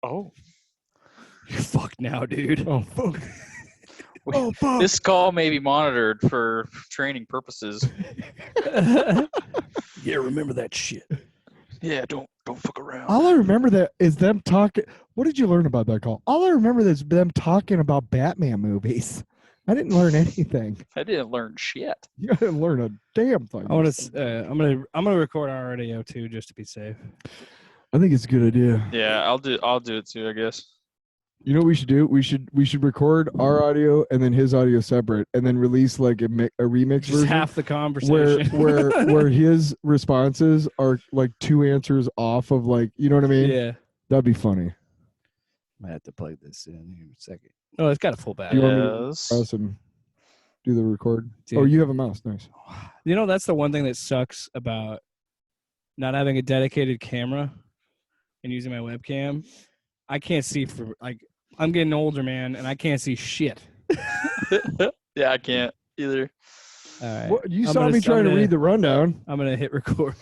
Oh. You're fucked now, dude. Oh, fuck. Oh, fuck. This call may be monitored for training purposes. Yeah, remember that shit. Yeah, don't fuck around. All I remember that is them talking. What did you learn about that call? All I remember is them talking about Batman movies. I didn't learn anything. I didn't learn shit. You didn't learn a damn thing. I'm gonna record our audio too, just to be safe. I think it's a good idea. Yeah, I'll do it too, I guess. You know what we should do? We should record our audio and then his audio separate, and then release like a remix Just version half the conversation. where his responses are like 2 answers off of, like, you know what I mean? Yeah. That'd be funny. Might have to plug this in here in a second. Oh, it's got a full back. You want me to Yes. mouse and do the record? Dude. Oh, you have a mouse. Nice. You know, that's the one thing that sucks about not having a dedicated camera and using my webcam. I can't see I'm getting older, man, and I can't see shit. Yeah, I can't either. All right. What, you saw me trying to read the rundown. I'm going to hit record.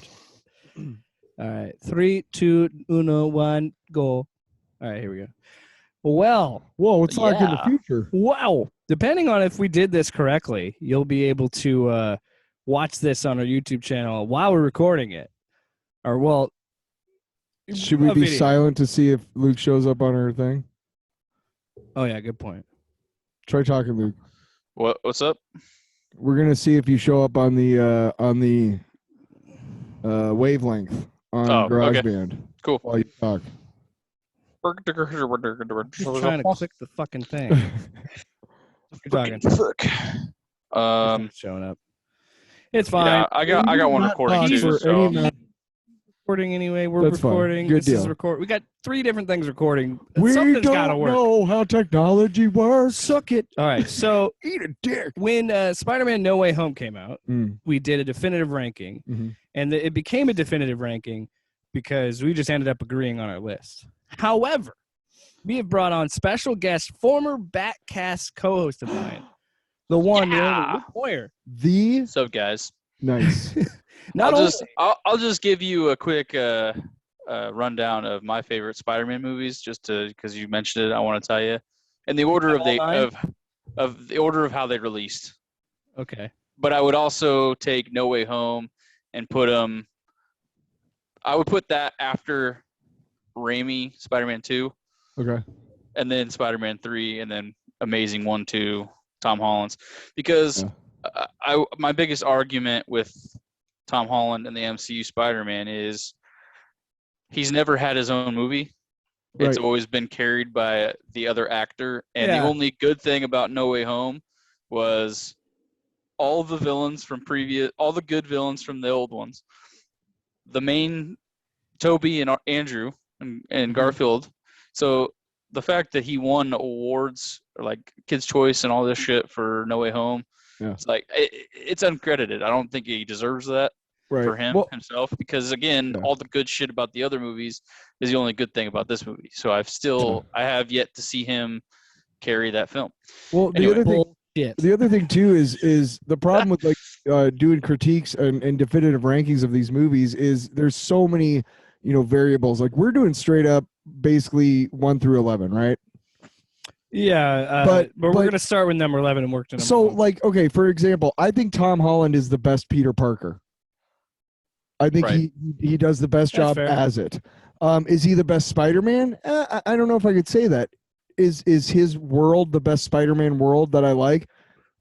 All right. 3, 2, 1, go. All right, here we go. Well. Whoa, it's like in the Yeah. future. Wow. Depending on if we did this correctly, you'll be able to watch this on our YouTube channel while we're recording it. Or, well. Should we a be video. silent to see if Luke shows up on our thing? Oh, yeah, good point. Try talking, Luke. What's up? We're gonna see if you show up on the wavelength on okay. GarageBand Cool. while you talk. Just trying to click the fucking thing. You're talking. Fuck. It's not showing up. It's fine. Yeah, I got one Not recording talking too. for any So. amount- Recording anyway. We're That's fine. recording. Good This is deal. record. We got 3 different things recording. We Something's gotta don't work. know how technology works. Suck it. All right. So Eat a dick. when Spider-Man No Way Home came out, Mm. we did a definitive ranking, Mhm. and it became a definitive ranking because we just ended up agreeing on our list. However, we have brought on special guest, former Batcast co-host of mine, the one, the only Luke Moyer. The What's up, guys? nice. Not I'll just give you a quick rundown of my favorite Spider-Man movies, just because you mentioned it. I want to tell you, in the order of the order of how they released. okay. But I would also take No Way Home and put them. I would put that after Raimi Spider-Man 2, Okay. and then Spider-Man 3, and then Amazing 1, 2, Tom Holland's, because my biggest argument with Tom Holland and the MCU Spider-Man is he's never had his own movie. It's Right. always been carried by the other actor. And Yeah. the only good thing about No Way Home was all the good villains from the old ones. The main, Toby and Andrew and Garfield. So the fact that he won awards, or like Kids' Choice and all this shit for No Way Home, it's like it's uncredited. I don't think he deserves that for him himself, because again, all the good shit about the other movies is the only good thing about this movie. So I have yet to see him carry that film. Well, Anyway. the other thing too is the problem with like doing critiques and definitive rankings of these movies is there's so many, variables. Like we're doing straight up basically 1 through 11, right? Yeah, but we're going to start with number 11 and work to number So, 1. like, okay, for example, I think Tom Holland is the best Peter Parker. I think he does the best job as it. Is he the best Spider-Man? I don't know if I could say that. Is his world the best Spider-Man world that I like?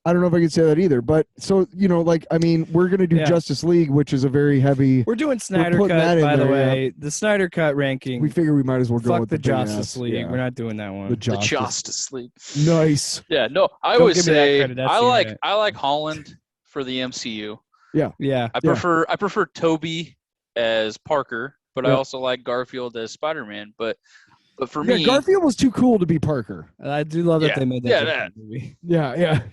I don't know if I could say that either. But so, we're going to do Justice League, which is a very heavy. We're doing Snyder Cut, by the way. Yeah. The Snyder Cut ranking. We figure we might as well go with the Justice League. Yeah. We're not doing that one. The Justice League. Nice. Yeah, no, I always say I like Holland for the MCU. Yeah. Yeah. I prefer Toby as Parker, but I also like Garfield as Spider-Man. But for me, Garfield was too cool to be Parker. I do love that they made that movie. Yeah.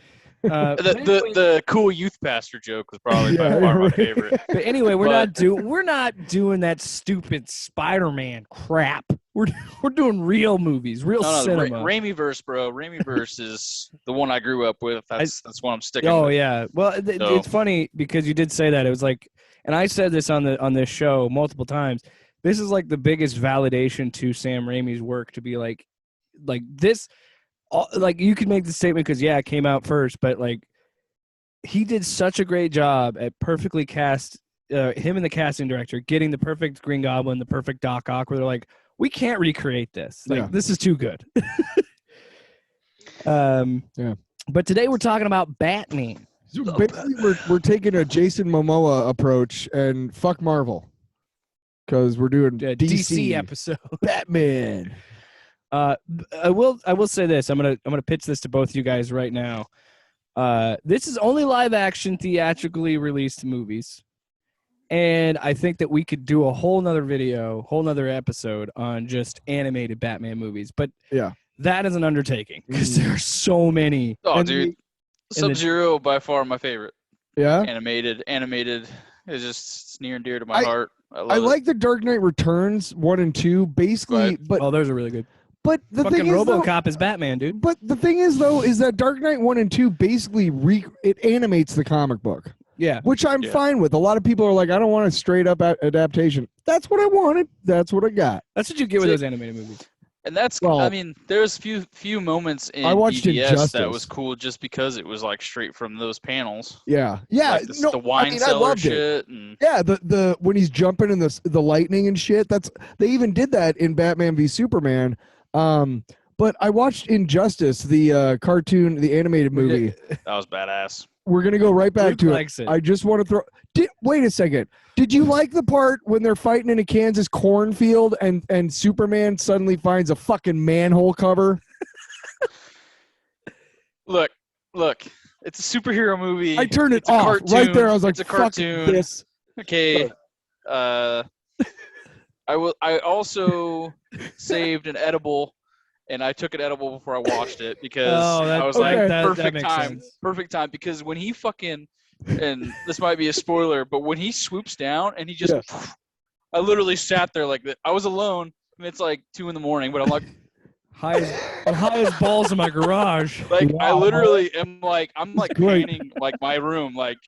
The cool youth pastor joke was probably by far my favorite. But anyway, we're not doing that stupid Spider-Man crap. We're doing real movies, cinema. Raimiverse, bro. Raimiverse is the one I grew up with. That's what I'm sticking with. Oh yeah. Well, it's funny because you did say that. It was like, and I said this on this show multiple times. this is like the biggest validation to Sam Raimi's work to be like this. Like you could make the statement because it came out first, but like he did such a great job at perfectly cast him and the casting director getting the perfect Green Goblin, the perfect Doc Ock, where they're like, we can't recreate this. Like this is too good. But today we're talking about Batman. So basically, we're taking a Jason Momoa approach and fuck Marvel because we're doing DC episode. Batman. I will say this. I'm gonna pitch this to both you guys right now. This is only live action theatrically released movies, and I think that we could do a whole nother episode on just animated Batman movies. But that is an undertaking because there are so many. Oh, dude, Sub-Zero by far my favorite. Yeah, animated is just near and dear to my heart. I like the Dark Knight Returns 1 and 2, basically. But those are really good. But the fucking thing is, RoboCop is Batman, dude. But the thing is, though, is that Dark Knight 1 and 2 basically it animates the comic book. Yeah, which I'm fine with. A lot of people are like, I don't want a straight up adaptation. That's what I wanted. That's what I got. That's what you get with those animated movies. And that's, I mean, there's few moments in BVS that was cool just because it was like straight from those panels. Yeah, like the wine cellar shit. And... Yeah, the when he's jumping in the lightning and shit. They even did that in Batman v Superman. But I watched Injustice, the cartoon, the animated movie. That was badass. We're gonna go right back to it. I just want to wait a second. Did you like the part when they're fighting in a Kansas cornfield and Superman suddenly finds a fucking manhole cover? Look. It's a superhero movie. I turned it off right there. I was like, it's a cartoon. Fuck this. Okay. I also saved an edible. And I took an edible before I watched it because I was like, perfect time. Because when he fucking, and this might be a spoiler, but when he swoops down and he just, I literally sat there like that. I was alone, and it's like 2 a.m, but I'm like, high as balls in my garage. Like I literally am like, I'm like panning like my room. Like,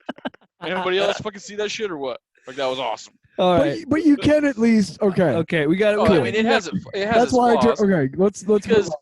anybody else fucking see that shit or what? Like that was awesome. All right, but you can at least okay. We got it. I mean, it has. That's why let's because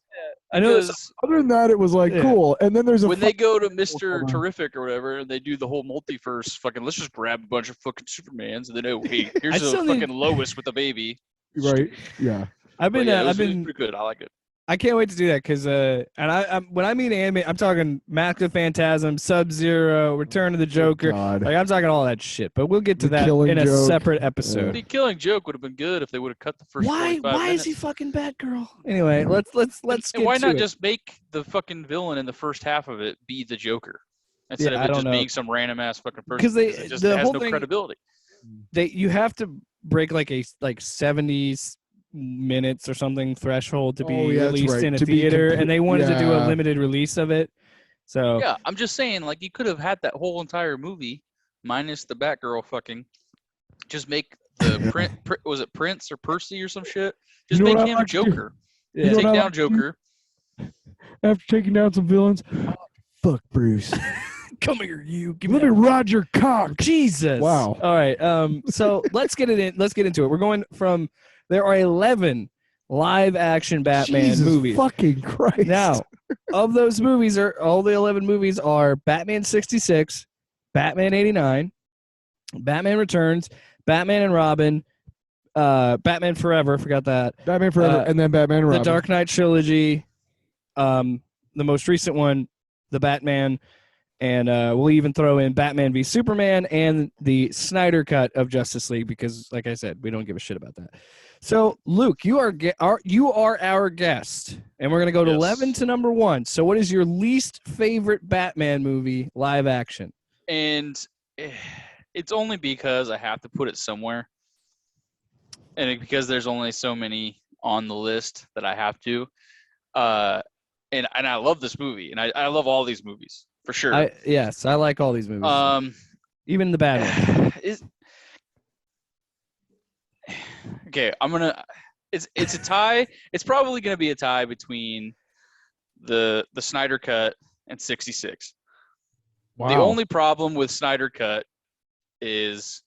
I know. Other than that, it was like cool. And then there's when they go to Mr. Terrific or whatever, and they do the whole multiverse. Fucking, let's just grab a bunch of fucking Supermans, and then hey, here's a fucking Lois with a baby. Right? Yeah. I've been pretty good. I like it. I can't wait to do that because when I mean anime, I'm talking Mask of Phantasm, Sub-Zero, Return of the Joker. Like I'm talking all that shit, but we'll get to that in a separate episode. The Killing Joke would have been good if they would have cut the first. Why 45 minutes. Is he fucking Batgirl? Anyway, let's get why not to just make the fucking villain in the first half of it be the Joker instead of it just being some random ass fucking person? Because it just has no credibility. You have to break like a 70s minutes or something threshold to be released in a theater, and they wanted to do a limited release of it. So yeah, I'm just saying, like you could have had that whole entire movie minus the Batgirl fucking. Just make the was it Prince or Percy or some shit? Just make him a Joker. Yeah. Take down Joker. After taking down some villains, fuck Bruce. Come here, you. Let me ride your cock. Jesus. Wow. All right. So let's get into it. We're going from. There are 11 live-action Batman movies. Fucking Christ! Now, of those movies, all the 11 movies are Batman '66, Batman '89, Batman Returns, Batman and Robin, Batman Forever. Forgot that. Batman Forever, and then Batman and Robin. The Dark Knight trilogy, the most recent one, the Batman, and we'll even throw in Batman v Superman and the Snyder cut of Justice League because, like I said, we don't give a shit about that. So, Luke, you are our guest, and we're going to go to 11 to number 1. So what is your least favorite Batman movie live action? And it's only because I have to put it somewhere, and because there's only so many on the list that I have to. And I love this movie, and I love all these movies, for sure. Yes, I like all these movies. Even the bad ones. Okay, it's a tie. It's probably gonna be a tie between the Snyder Cut and 66. Wow. The only problem with Snyder Cut is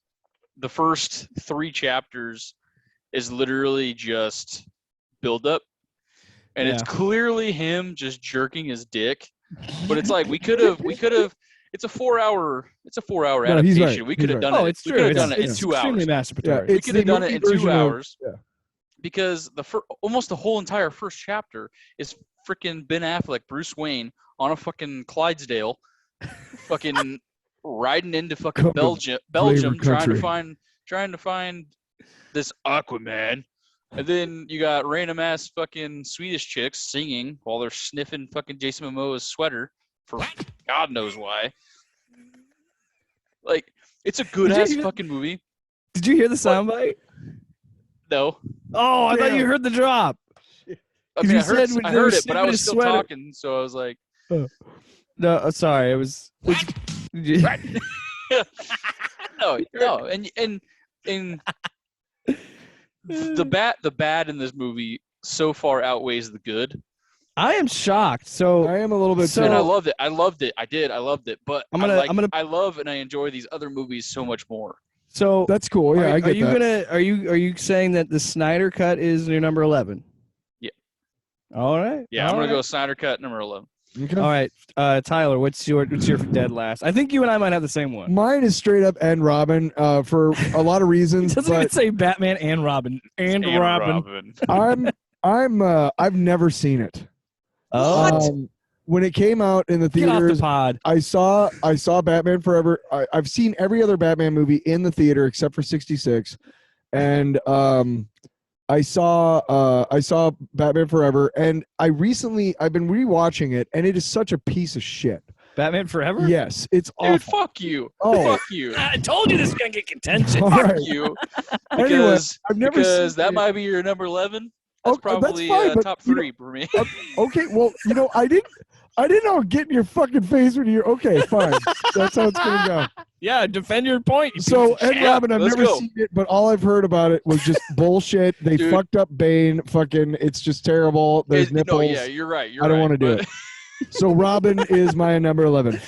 the first 3 chapters is literally just build up, and it's clearly him just jerking his dick. But it's like we could have. It's a 4-hour adaptation. Right. We could have done it. It's true. We could have done it in it's 2 hours. Extremely masturbatory. We could have done it in 2 hours. Yeah. Because almost the whole entire first chapter is freaking Ben Affleck, Bruce Wayne, on a fucking Clydesdale, fucking riding into fucking Belgium, trying to find this Aquaman, and then you got random ass fucking Swedish chicks singing while they're sniffing fucking Jason Momoa's sweater for God knows why. Like, it's a good ass fucking movie. Did you hear the soundbite? No. Oh, I thought you heard the drop. I mean, I heard it, but I was still talking, so I was like, no, sorry, it was. no, and the bad in this movie so far outweighs the good. I am shocked. So I am a little bit. And I loved it. I loved it. But I love and I enjoy these other movies so much more. So that's cool. Yeah, I get that. Are you saying that the Snyder cut is your number 11? Yeah. All right. Yeah, I'm gonna go Snyder cut number 11. Okay. All right, Tyler, what's your dead last? I think you and I might have the same one. Mine is straight up and Robin for a lot of reasons. It doesn't even say Batman and Robin and Robin. I've never seen it. Oh. When it came out in the theaters, get off the pod. I saw Batman Forever. I've seen every other Batman movie in the theater except for 66, and I saw Batman Forever, and I've been rewatching it, and it is such a piece of shit. Batman Forever? Yes, it's awful. Dude, fuck you. Oh. Fuck you. I told you this is gonna get contention. Fuck you. Because that might be your number 11. That's probably top 3 for me. Okay, well, I didn't know get in your fucking face when you're okay. Fine, that's how it's gonna go. Yeah, defend your point. So, Ed Robin, I've never seen it, but all I've heard about it was just bullshit. They fucked up Bane. Fucking, it's just terrible. There's nipples. No, yeah, you're right. I don't want to do it. So, Robin is my number 11.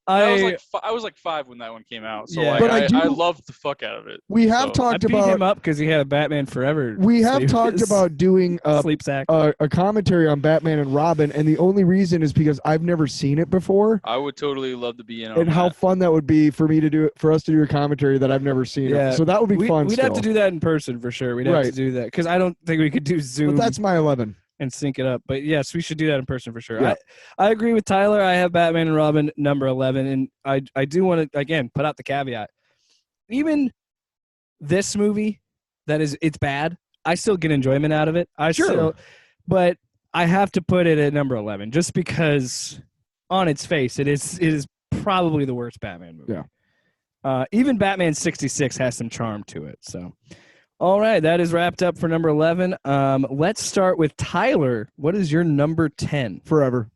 I was like 5 when that one came out, so yeah. I loved the fuck out of it. We have talked about him up because he had a Batman Forever. We have talked about doing sleep sack. A commentary on Batman and Robin, and the only reason is because I've never seen it before. I would totally love to be in on and how fun that would be for me to do it, for us to do a commentary that I've never seen. Yeah. So that would be fun. We'd have to do that in person for sure. We'd have to do that because I don't think we could do Zoom. But that's my 11. And sync it up. But yes, we should do that in person for sure. Yeah. I agree with Tyler. I have Batman and Robin number 11. And I do want to, again, put out the caveat. Even this movie, it's bad. I still get enjoyment out of it. But I have to put it at number 11 just because on its face, it is probably the worst Batman movie. Yeah. Even Batman 66 has some charm to it. So. All right, that is wrapped up for number 11. Let's start with Tyler. What is your number 10? Forever.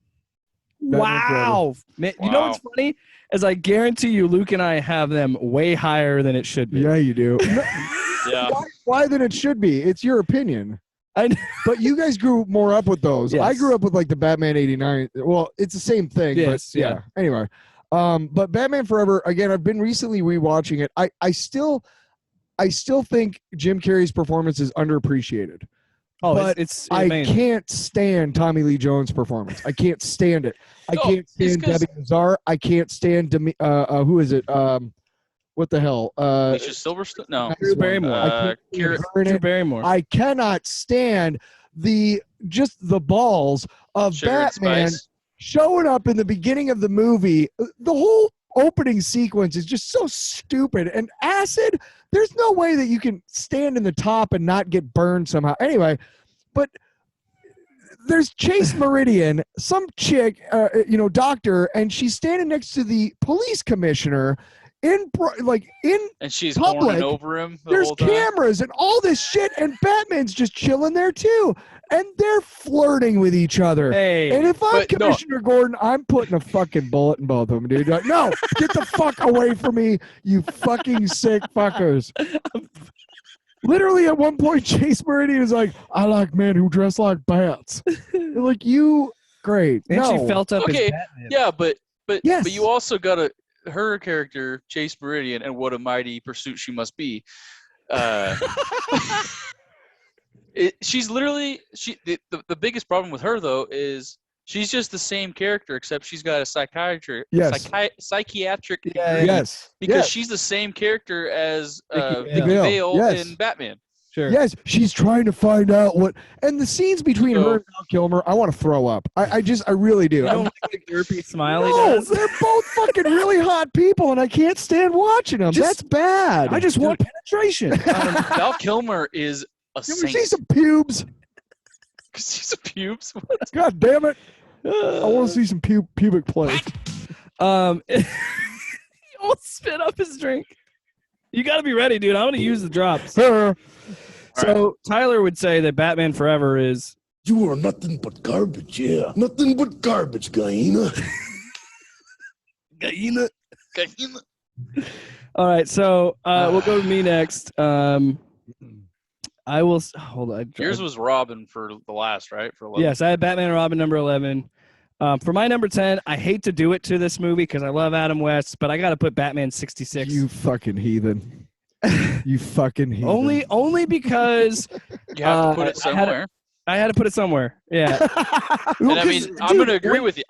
Wow. Man, you know what's funny? As I guarantee you, Luke and I have them way higher than it should be. Yeah, you do. Yeah. Why than it should be? It's your opinion. But you guys grew more up with those. Yes. I grew up with like the Batman 89. Well, it's the same thing. Yes, but yeah. Anyway, but Batman Forever, again, I've been recently rewatching it. I still think Jim Carrey's performance is underappreciated. Oh, but it's I amazing. can't stand Tommy Lee Jones' performance. I can't stand it. I can't stand Debbie Mazar. I can't stand who is it? What the hell? Alicia Silverstone? No. Drew Barrymore. Drew Barrymore. I cannot stand the balls of Sugar Batman showing up in the beginning of the movie. The whole opening sequence is just so stupid. And acid, there's no way that you can stand in the top and not get burned somehow. Anyway, but there's Chase Meridian, some chick, doctor, and she's standing next to the police commissioner and she's public, horning over him. There's cameras and all this shit, and Batman's just chilling there too, and they're flirting with each other. Hey, and if I'm Commissioner Gordon, I'm putting a fucking bullet in both of them, dude. Like, no, get the fuck away from me, you fucking sick fuckers. Literally, at one point, Chase Meridian is like, "I like men who dress like bats." Like, you, great. And she felt up as Batman. Yeah, but yes. But you also got her character, Chase Meridian, and what a mighty pursuit she must be. She's literally the biggest problem with her though is she's just the same character except she's got a psychiatric degree Yes. because she's the same character as Vicky Vale Yes. in Batman. Sure. Yes, she's trying to find out what, and the scenes between her and Val Kilmer, I want to throw up. I really do. You don't like the derpy smile he No, does? they're both fucking really hot people, and I can't stand watching them. That's bad. I just want penetration. Val Kilmer is a You ever saint. see some pubes? She's a pubes. God damn it! I want to see some pubic play. He almost spit up his drink. You got to be ready, dude. I'm going to use the drops. So Tyler would say that Batman Forever is... You are nothing but garbage, yeah. Nothing but garbage, Gaina. Gaina. All right, so we'll go to me next. I will... Hold on. Yours was Robin for the last, right? For 11. Yes, I had Batman and Robin number 11. For my number 10, I hate to do it to this movie because I love Adam West, but I got to put Batman 66. You fucking heathen. You fucking heathen. Only because you have to put it somewhere. I had to put it somewhere. Yeah. And I mean, I'm going to agree with you.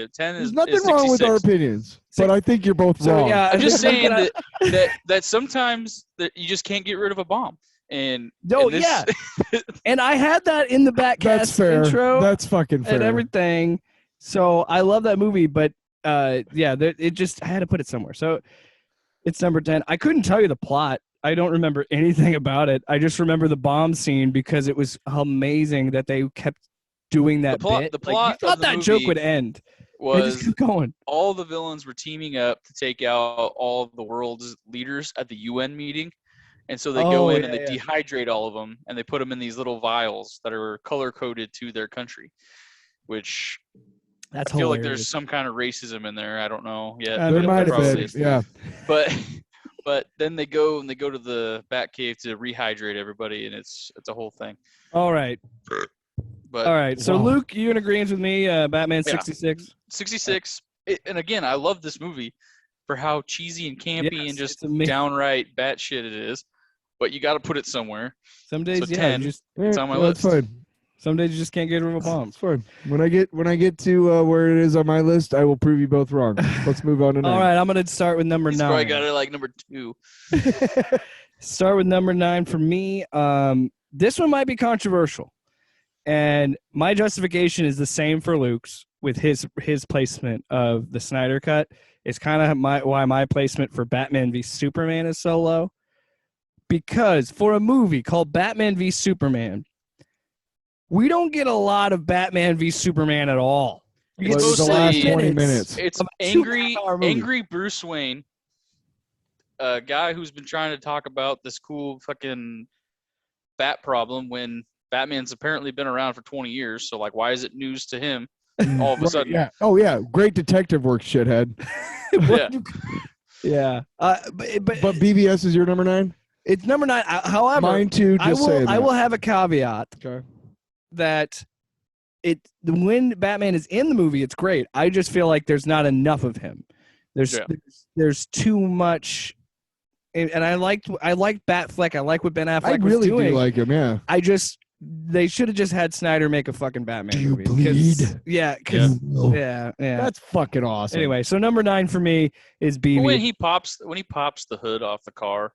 10 There's is nothing 66. wrong with our opinions, but I think you're both wrong. Yeah, I'm just saying that sometimes that you just can't get rid of a bomb. And yeah. And I had that in the Batcast intro. That's fucking fair. And everything. So I love that movie, but it just I had to put it somewhere. So it's number 10. I couldn't tell you the plot. I don't remember anything about it. I just remember the bomb scene because it was amazing that they kept doing that bit. The plot you thought that joke would end. They just kept going. All the villains were teaming up to take out all of the world's leaders at the UN meeting. And so they go in and they dehydrate all of them, and they put them in these little vials that are color-coded to their country, which I feel like there's some kind of racism in there. I don't know yet. There might have been, yeah. But then they go to the Batcave to rehydrate everybody, and it's a whole thing. All right. But, all right. So, Luke, you in agreement with me? Batman 66? 66. And again, I love this movie for how cheesy and campy and just downright batshit it is. But you got to put it somewhere. Some days, 10, it's on my list. That's fine. Some days you just can't get rid of a bomb. It's fine. When I get to where it is on my list, I will prove you both wrong. Let's move on to 9. All right, I'm going to start with number 9. Probably got it like number 2. Start with number 9 for me. This one might be controversial. And my justification is the same for Luke's with his placement of the Snyder Cut. It's kind of why my placement for Batman v Superman is so low. Because for a movie called Batman v Superman, we don't get a lot of Batman v Superman at all. It's the last 20 minutes. It's angry Bruce Wayne, a guy who's been trying to talk about this cool fucking bat problem when Batman's apparently been around for 20 years. So, like, why is it news to him all of a sudden? Yeah. Oh, yeah. Great detective work, shithead. Yeah. But BVS is your number 9? It's number 9. However, mine too. I will have a caveat that when Batman is in the movie, it's great. I just feel like there's not enough of him. There's too much, and I liked Batfleck. I like what Ben Affleck was doing. I really do like him. Yeah. They should have just had Snyder make a fucking Batman movie. Bleed? Yeah. That's fucking awesome. Anyway, so number 9 for me is BB. When he pops the hood off the car.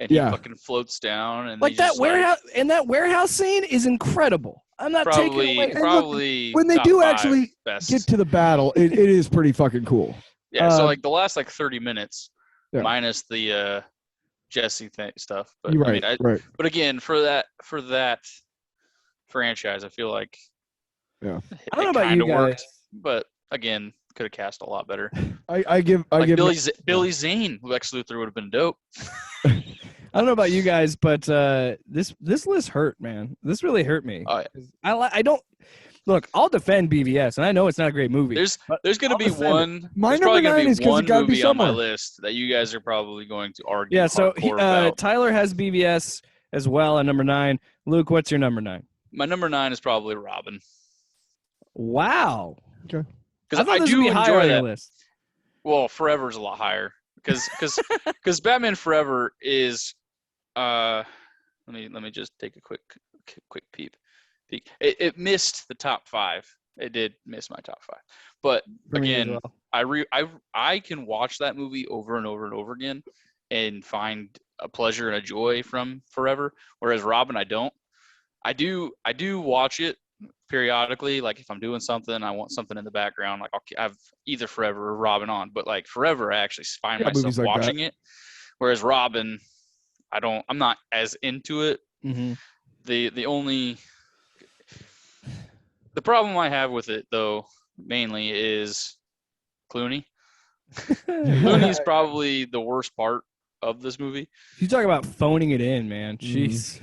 And he fucking floats down, and like that warehouse. And that warehouse scene is incredible. I'm not taking away. Probably when they do actually get to the battle, it is pretty fucking cool. Yeah. So like the last 30 minutes, minus the Jesse stuff. But you're right. Right. But again, for that franchise, I feel like I don't know about you guys, worked, but again, could have cast a lot better. I give Billy Zane, Lex Luthor would have been dope. I don't know about you guys, but this list hurt, man. This really hurt me. Oh, yeah. I don't look. I'll defend BVS, and I know it's not a great movie. There's going to be one. My number 9 is because it got to be somewhere on my list that you guys are probably going to argue. Yeah. So about. Tyler has BVS as well at number 9. Luke, what's your number 9? My number 9 is probably Robin. Wow. Okay. Because I do enjoy that list. Well, Forever's a lot higher because Batman Forever is let me just take a quick quick peek. It missed the top 5. It did miss my top 5. But For me as again, well. I can watch that movie over and over and over again and find a pleasure and a joy from forever. Whereas Robin, I don't. I do watch it periodically. Like if I'm doing something, I want something in the background. Like I'll have either Forever or Robin on. But like Forever, I actually find myself movies like watching it. Whereas Robin, I'm not as into it. Mm-hmm. The problem I have with it though, mainly is Clooney. Clooney is probably the worst part of this movie. You talk about phoning it in, man. Jeez.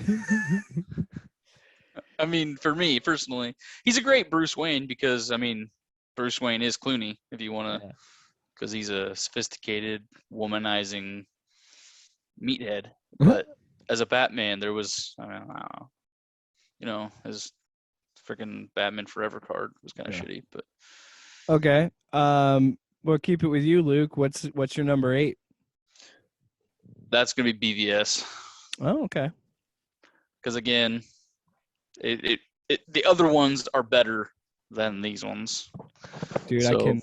I mean, for me personally, he's a great Bruce Wayne because Bruce Wayne is Clooney if you want to, because he's a sophisticated, womanizing meathead. But as a Batman, there was, I don't know, his freaking Batman Forever card was kind of shitty. But okay, we'll keep it with you, Luke. What's your number 8? That's gonna be BVS. Oh, okay. Because again, the other ones are better than these ones. Dude, so,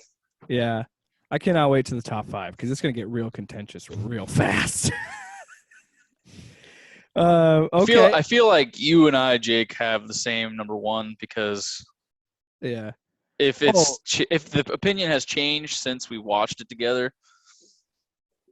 I cannot wait to the top 5 because it's gonna get real contentious real fast. Okay. I feel like you and I, Jake, have the same number 1 because if the opinion has changed since we watched it together,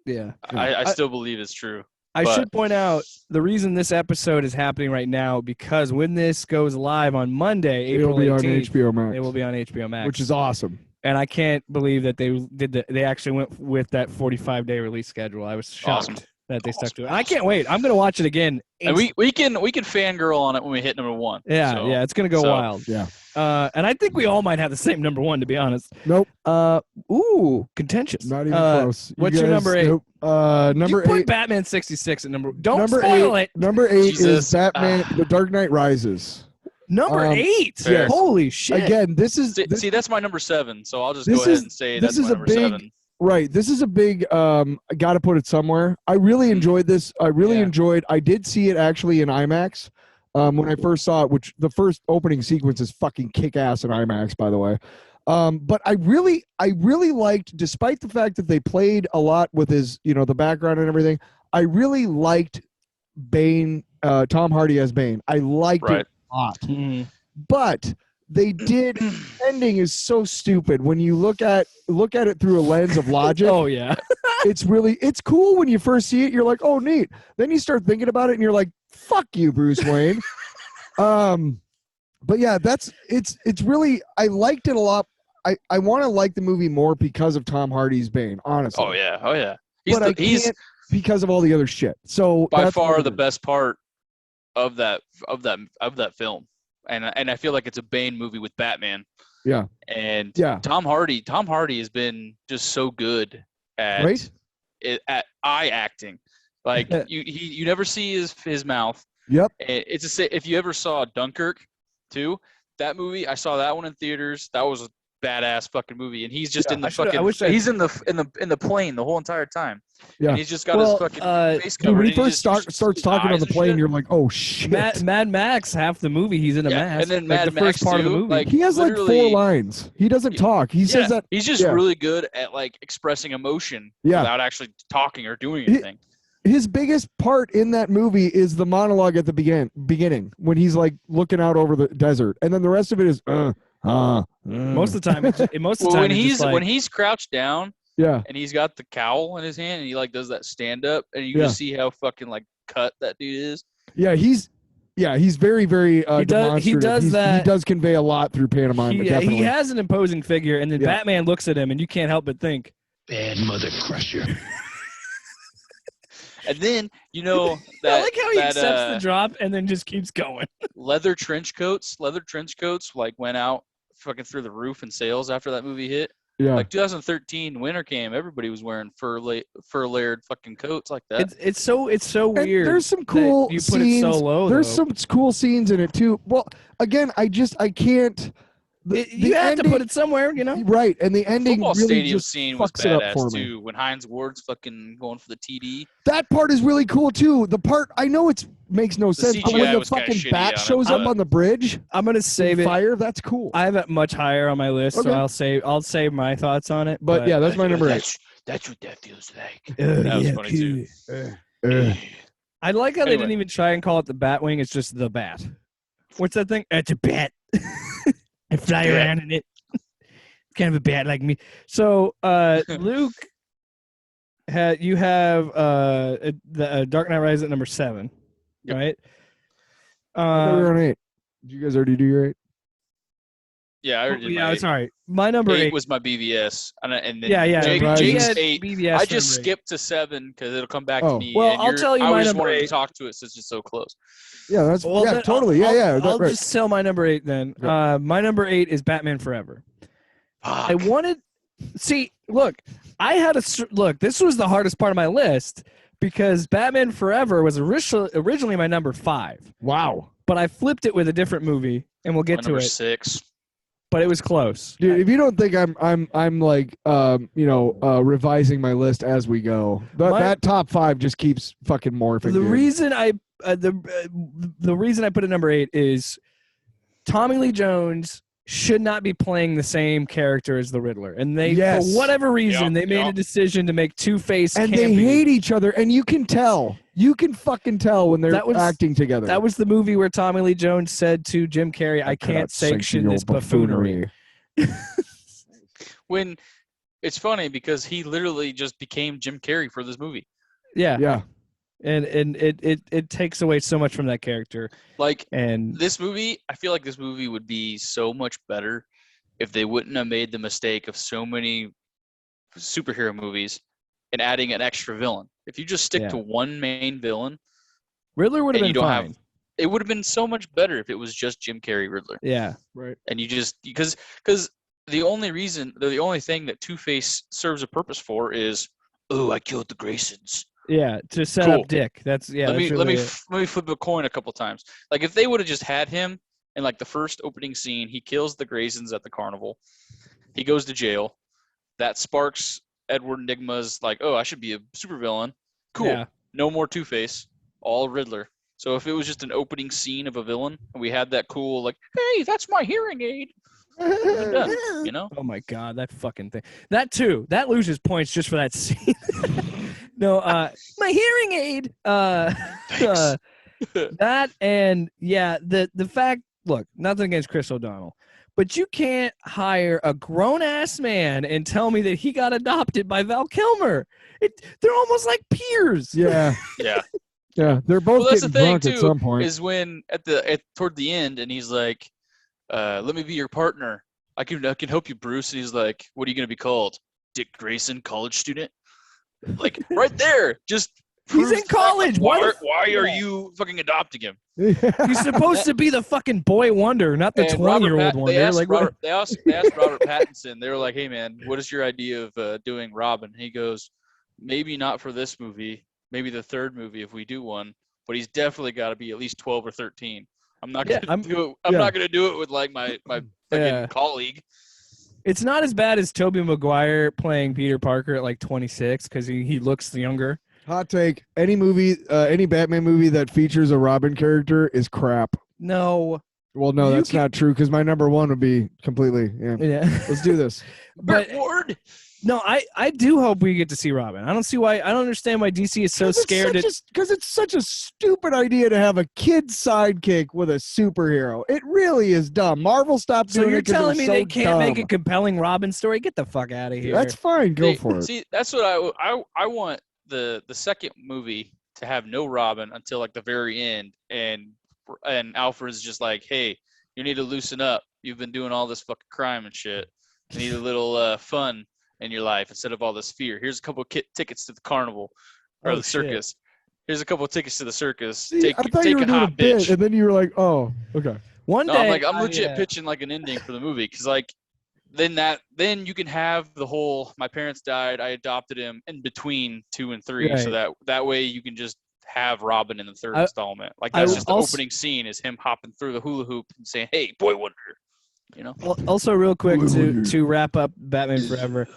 I still believe it's true. I should point out the reason this episode is happening right now because when this goes live on Monday, April 18th, on HBO Max. It will be on HBO Max, which is awesome. And I can't believe that they actually went with that 45-day release schedule. I was shocked that they stuck to it. I can't wait. I'm going to watch it again. And we can fangirl on it when we hit number 1. Yeah, it's going to go wild. Yeah. And I think we all might have the same number 1, to be honest. Nope. Contentious. Not even close. What's your number 8? Nope. Number 8. Put Batman 66 at number. Don't spoil it. Number 8 is Batman: The Dark Knight Rises. Number 8. Fair. Holy shit! Again, see that's my number 7. So I'll just go ahead and say that's my number 7. Right. This is a big, got to put it somewhere. I really enjoyed this. I did see it actually in IMAX when I first saw it, which the first opening sequence is fucking kick-ass in IMAX, by the way. But I really liked, despite the fact that they played a lot with his, the background and everything, I really liked Bane, Tom Hardy as Bane. I liked it a lot. Mm-hmm. But they did ending is so stupid when you look at it through a lens of logic. Oh yeah. It's cool when you first see it, you're like, oh neat. Then you start thinking about it and you're like, fuck you, Bruce Wayne. But yeah, it's really, I liked it a lot. I want to like the movie more because of Tom Hardy's Bane, honestly. Oh yeah. He's because of all the other shit. So by far the best part of that film. And I feel like it's a Bane movie with Batman. Yeah. And Tom Hardy has been just so good at eye acting. Like you never see his mouth. Yep. If you ever saw Dunkirk too, that movie, I saw that one in theaters. That was a badass fucking movie, and he's just in the he's in the plane the whole entire time. Yeah. And he's just got his fucking face covered. Dude, when he first starts talking on the plane, you're like, oh shit. Mad Max, half the movie he's in a mask. And then Mad Max the first part of the movie. Like, he has like 4 lines. He doesn't talk. He says that he's just really good at like expressing emotion without actually talking or doing anything. His biggest part in that movie is the monologue at the beginning when he's like looking out over the desert, and then the rest of it is most of the time. When he's crouched down, and he's got the cowl in his hand, and he like does that stand up, and you just see how fucking like cut that dude is. Yeah, he's very, very demonstrative. He does convey a lot through pantomime. He has an imposing figure, and then Batman looks at him, and you can't help but think, bad mother crusher. And then that I like how he accepts the drop and then just keeps going. leather trench coats like went out fucking through the roof in sales after that movie hit. Yeah. Like 2013 winter came, everybody was wearing fur layered fucking coats like that. It's so weird. And there's some cool scenes. Put it so low. There's some cool scenes in it too. Well, again, I can't. You have to put it somewhere, you know. Right, and the ending Football really stadium just scene was fucks it up for badass me. too. When Hines Ward's fucking going for the TD. That part is really cool too. The part I know it makes no sense, but when CGI the was kinda fucking shitty bat on it, shows up but- on the bridge, I'm gonna save it. fire. That's cool. I have it much higher on my list, Okay. so I'll save my thoughts on it. But yeah, that's my number 8. That's what that feels like. That was funny too. I like how they Anyway. didn't even try and call it the Batwing. It's just the bat. What's that thing? It's a bat. I fly around in it. Kind of a bat like me. So, Luke, you have the Dark Knight Rises at number 7, Yep. right? I thought we were on 8. Did you guys already do your 8? Yeah, I already did yeah, my it's 8. all right. My number 8 was my BVS, and then Yeah, Jake, right. Jake's had 8. BBS I just number 8. skipped to 7 because it'll come back Oh. to me. Well, and I'll tell you I my just number wanted 8. to talk to it since it's so close. Yeah, that's Well, yeah, then totally. I'll Right. just tell my number 8 then. Yep. My number 8 is Batman Forever. I Fuck. wanted see, look, I had look, this was the hardest part of my list because Batman Forever was originally my number 5, Wow, but I flipped it with a different movie and we'll My get to number it. 6. But it was close. dude. If you don't think I'm like revising my list as we go, that top 5 just keeps fucking morphing. The dude. reason I the reason I put it number 8 is Tommy Lee Jones should not be playing the same character as the Riddler, and they Yes. for whatever reason Yep, they made a yep. decision to make Two-Face and campy. they hate each other, and you can tell. You can fucking tell when they're That was- acting together. That was the movie where Tommy Lee Jones said to Jim Carrey, "I can't sanction this buffoonery." When it's funny because he literally just became Jim Carrey for this movie. Yeah, Yeah, and it takes away so much from that character. Like And this movie, I feel like this movie would be so much better if they wouldn't have made the mistake of so many superhero movies and adding an extra villain. If you just stick Yeah. to one main villain, Riddler would have and been you don't fine. have, it would have been so much better if it was just Jim Carrey Riddler. Yeah, right. And you just because the only thing that Two-Face serves a purpose for is, oh, I killed the Graysons. yeah, to set Cool. up Dick. That's let that's me really it. let me flip a coin a couple times. Like if they would have just had him in like the first opening scene, he kills the Graysons at the carnival. He goes to jail. That sparks Edward Nygma's like, oh, I should be a supervillain. Cool. Yeah. No more Two-Face. All Riddler. So if it was just an opening scene of a villain and we had that cool like, hey, that's my hearing aid. We're done, you know? Oh my god, that fucking thing. That too. That loses points just for that scene. No, my hearing aid. Thanks. That and yeah, the fact. Look, nothing against Chris O'Donnell, but you can't hire a grown ass man and tell me that he got adopted by Val Kilmer. They're almost like peers. Yeah, Yeah. yeah. They're both Well, that's the getting thing drunk at too, some point. is when toward the end and he's like, let me be your partner. I can help you, Bruce. And he's like, what are you gonna be called? Dick Grayson, college student? Like right there, just He's proves in the fact, college. Like, Why why are you fucking adopting him? He's supposed to be the fucking boy wonder, not the And 20-year-old wonder. They asked Like, what- Robert Pattinson. They were like, "Hey, man, what is your idea of doing Robin?" He goes, "Maybe not for this movie. Maybe the third movie if we do one. But he's definitely got to be at least 12 or 13. I'm not gonna do it. I'm not gonna do it with like my Yeah. colleague." It's not as bad as Tobey Maguire playing Peter Parker at like 26 because he looks younger. Hot take: any movie, any Batman movie that features a Robin character is crap. No. Well, no, You that's not true because my number 1 would be completely. Yeah, Yeah. let's do this. But Ward. no, I do hope we get to see Robin. I don't see why. I don't understand why DC is so scared. Because it's such a stupid idea to have a kid sidekick with a superhero. It really is dumb. Marvel stopped So doing you're it 'cause it telling was me so they can't make a dumb. compelling Robin story? Get the fuck out of here. That's fine. Go for it. See, that's what I want the second movie to have no Robin until like the very end, and Alfred's just like, hey, you need to loosen up. You've been doing all this fucking crime and shit. You need a little fun in your life instead of all this fear. Here's a couple tickets to the carnival or Oh, the shit. circus. Here's a couple tickets to the circus. See, I thought you were doing a bit, and then you were like, "Oh, okay." One No, day, I'm legit pitching like an ending for the movie because like then you can have the whole my parents died, I adopted him in between 2 and 3, so that way you can just have Robin in the third installment. Like that's just the opening scene is him hopping through the hula hoop and saying, "Hey, boy wonder." You know. Also, real quick to wrap up Batman Forever,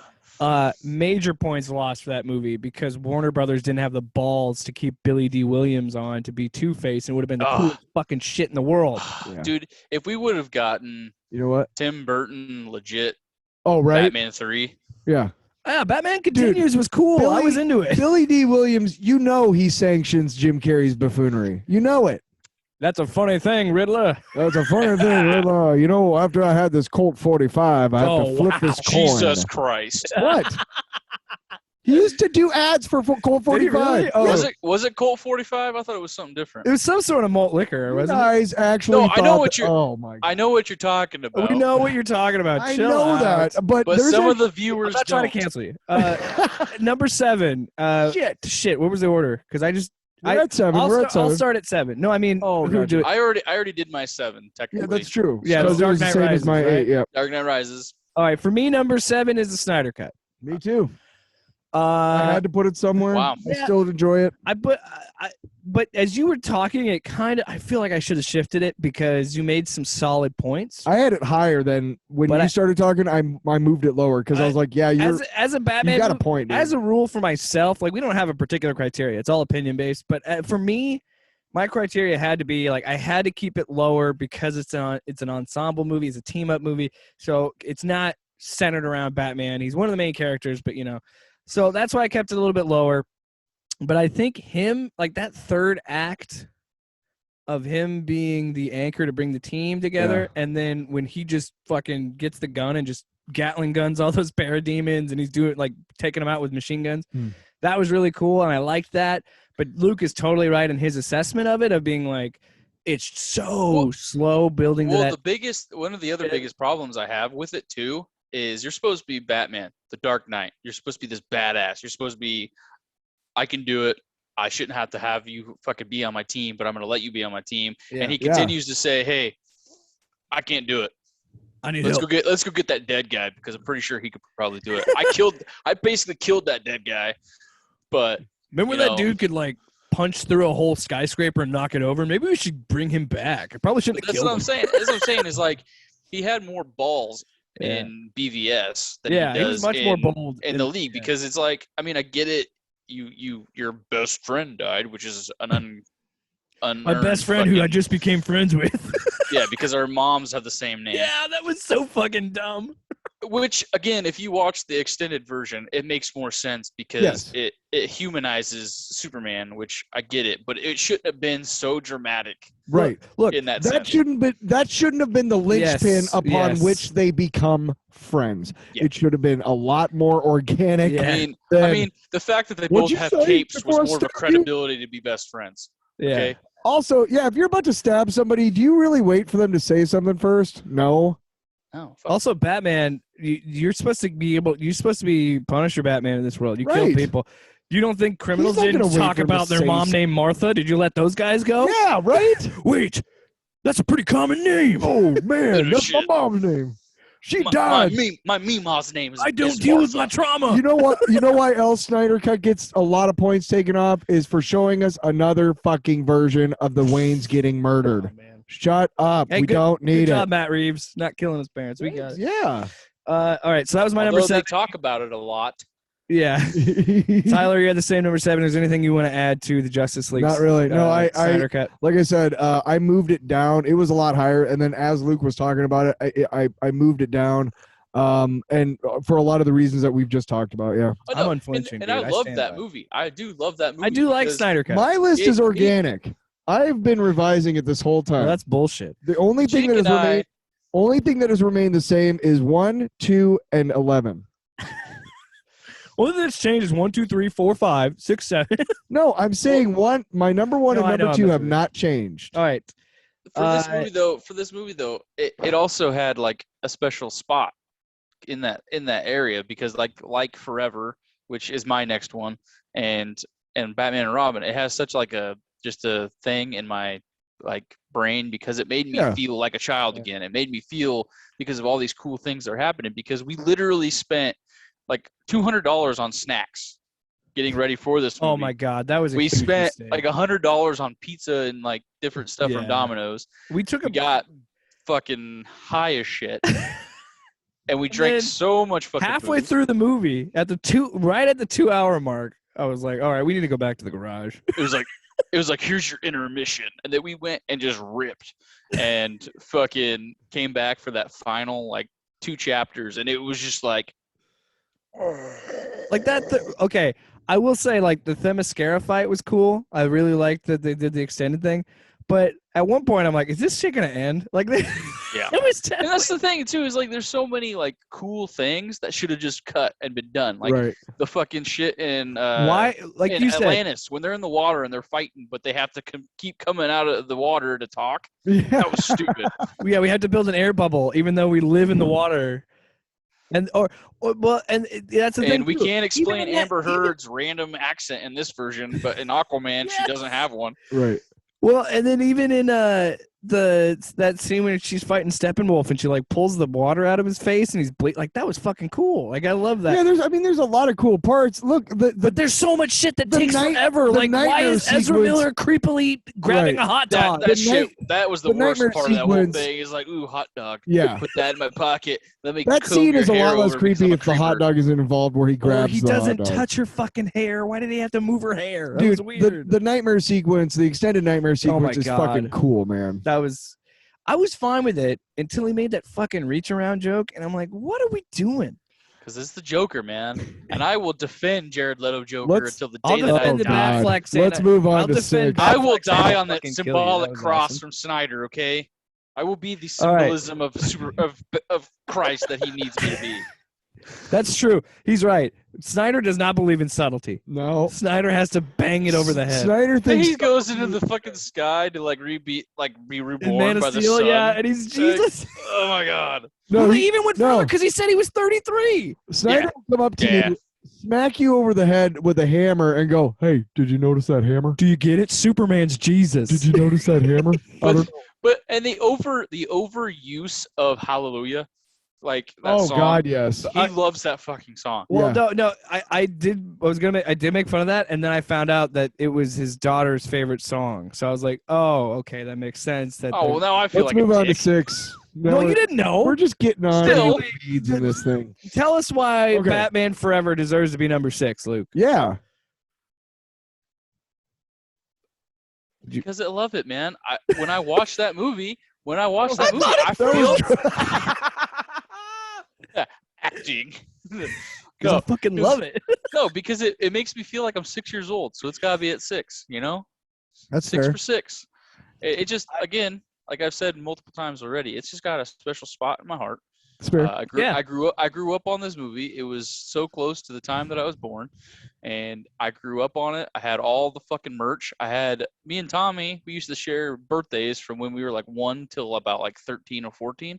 major points lost for that movie because Warner Brothers didn't have the balls to keep Billy D. Williams on to be Two-Face, and it would have been the coolest fucking shit in the world. Yeah. Dude, if we would have gotten Tim Burton legit Batman 3. Yeah. Yeah, Batman Continues was cool. I was into it. Billy D. Williams, he sanctions Jim Carrey's buffoonery. You know it. That's a funny thing, Riddler. That's a funny thing, Riddler. After I had this Colt 45, I have to flip this coin. Jesus Christ. What? He used to do ads for Colt 45. Really? Oh. Was it Colt 45? I thought it was something different. It was some sort of malt liquor, wasn't it? Guys actually No, I know what you're. Oh my God. I know what you're talking about. We know what you're talking about. I Chill know out. that, but some of the viewers I'm not trying to cancel you. Number 7. Shit. What was the order? Because We're at 7. I'll start at 7. No, I mean, gotcha. I already did my 7 technically. Yeah, that's true. Yeah, so Dark the Knight same Rises, as my right? 8. Yeah. Dark Knight Rises. All right, for me, number 7 is the Snyder Cut. Me too. I had to put it somewhere. Wow. I still enjoy it. But as you were talking, I feel like I should have shifted it because you made some solid points. I had it higher than when you started talking. I moved it lower because I was like, yeah, as a Batman, you got a point. Dude. As a rule for myself, like we don't have a particular criteria. It's all opinion based. But for me, my criteria had to be like I had to keep it lower because it's an ensemble movie, it's a team up movie, so it's not centered around Batman. He's one of the main characters, but so that's why I kept it a little bit lower. But I think him, like that third act of him being the anchor to bring the team together, and then when he just fucking gets the gun and just Gatling guns all those parademons and he's doing like taking them out with machine guns, that was really cool, and I liked that. But Luke is totally right in his assessment of it, of being like, it's so slow building to that. One of the other biggest problems I have with it too is you're supposed to be Batman, the Dark Knight. You're supposed to be this badass. You're supposed to be, I can do it. I shouldn't have to have you fucking be on my team, but I'm going to let you be on my team. Yeah. And he continues to say, hey, I can't do it. I need let's help. Let's go get that dead guy because I'm pretty sure he could probably do it. I basically killed that dead guy. But remember that dude could like punch through a whole skyscraper and knock it over? Maybe we should bring him back. I probably shouldn't have killed him. That's what I'm saying is like he had more balls in BVS than he does he was much more bold in the league because it's like, I mean, I get it. Your best friend died, which is an my best friend who I just became friends with. Yeah, because our moms have the same name. Yeah, that was so fucking dumb. Which, again, if you watch the extended version, it makes more sense because it humanizes Superman, which I get it, but it shouldn't have been so dramatic. Right. Look, in that shouldn't have been the linchpin upon which they become friends. Yeah. It should have been a lot more organic. Yeah. I mean, the fact that they both have capes was more of a credibility to be best friends. Yeah. Okay? Also, if you're about to stab somebody, do you really wait for them to say something first? No. Oh, also, Batman, you're supposed to be Punisher Batman in this world. You kill people. You don't think criminals didn't talk about their mom named Martha? Did you let those guys go? Yeah, right? Wait, that's a pretty common name. Oh, man, that's my mom's name. She died. My Meemaw's name is I don't deal with my trauma. You know what? You know why L. Snyder Cut gets a lot of points taken off is for showing us another fucking version of the Waynes getting murdered. Oh, man. Shut up. Hey, we don't need good job, Matt Reeves. Not killing his parents. We got it. Yeah. All right, so that was my number 7. They talk about it a lot. Yeah. Tyler, you had the same number 7. Is there anything you want to add to the Justice League? Not really. No, Snyder Cut? Like I said, I moved it down. It was a lot higher, and then as Luke was talking about it, I moved it down. And for a lot of the reasons that we've just talked about, yeah. I'm unflinching. And I love that movie. I do love that movie. I do like Snyder Cut. My list is organic. I've been revising it this whole time. Well, that's bullshit. The only thing that has remained the same is 1, 2, and 11. Only thing that's changed is 1, 2, 3, 4, 5, 6, 7. No, I'm saying my number 1 and number 2 have not changed. All right. For this movie though, it also had like a special spot in that area because like Forever, which is my next one, and Batman and Robin, it has such like just a thing in my like brain because it made me feel like a child again. It made me feel because of all these cool things that are happening because we literally spent like $200 on snacks getting ready for this movie. Oh my God, that was a we huge spent mistake. like $100 on pizza and like different stuff from Domino's. We got fucking high as shit. And we drank so much fucking halfway booze. through the movie, right at the 2 hour mark, I was like, all right, we need to go back to the garage. It was like, here's your intermission. And then we went and just ripped and fucking came back for that final, like, 2 chapters. And it was just like that. Okay. I will say, like, the Themyscira fight was cool. I really liked that they did the extended thing. But at one point, I'm like, is this shit going to end? Like, yeah. It was and that's the thing, too, is, like, there's so many, like, cool things that should have just cut and been done. Like, the fucking shit in why, like in you Atlantis, said, when they're in the water and they're fighting, but they have to keep coming out of the water to talk. Yeah. That was stupid. yeah, we had to build an air bubble, even though we live in the water. And that's the thing. And we too. can't explain Even Amber Heard's random accent in this version, but in Aquaman, she doesn't have one. Right. Well, and then even in that scene when she's fighting Steppenwolf and she like pulls the water out of his face and he's like, that was fucking cool. Like, I love that. Yeah, there's a lot of cool parts. Look, but there's so much shit that takes forever. Like, why is Ezra Miller creepily grabbing a hot dog? That was the worst part of that whole thing. Is like, ooh, hot dog. Yeah. Put that in my pocket. Let me. That scene is a lot less creepy if the hot dog isn't involved, where he grabs. He doesn't touch her fucking hair. Why did he have to move her hair? That was weird. The nightmare sequence, the extended nightmare sequence, is fucking cool, man. I was fine with it until he made that fucking reach around joke, and I'm like, what are we doing? Because it's the Joker, man, and I will defend Jared Leto Joker until the day that I die. Let's move on to 6. I will die on that symbolic cross from Snyder. Okay, I will be the symbolism of Christ that he needs me to be. That's true. He's right. Snyder does not believe in subtlety. No. Snyder has to bang it over the head. Snyder thinks he goes into the fucking sky to be reborn Man by of the Steel, sun. Yeah, and he's Jesus. Oh my God. No, he even went further because he said he was 33. Snyder will come up to you, smack you over the head with a hammer, and go, "Hey, did you notice that hammer? Do you get it? Superman's Jesus. Did you notice that hammer?" But the overuse of Hallelujah. Like that song. God, yes. He loves that fucking song. Well, no, I did make fun of that, and then I found out that it was his daughter's favorite song. So I was like, oh, okay, that makes sense. Well, now I feel Let's like move on to 6. No, you didn't know. We're just getting on Still. leads in this thing. Tell us why Batman Forever deserves to be number 6, Luke. Yeah. Because I love it, man. When I watched that movie, I feel acting. I fucking love it. No, because it makes me feel like I'm 6 years old, so it's gotta be at 6. You know, that's 6 fair. for 6. It just, again, like I've said multiple times already, it's just got a special spot in my heart. That's fair. I grew up on this movie. It was so close to the time that I was born, and I grew up on it. I had all the fucking merch. Me and Tommy, we used to share birthdays from when we were like 1 till about like 13 or 14,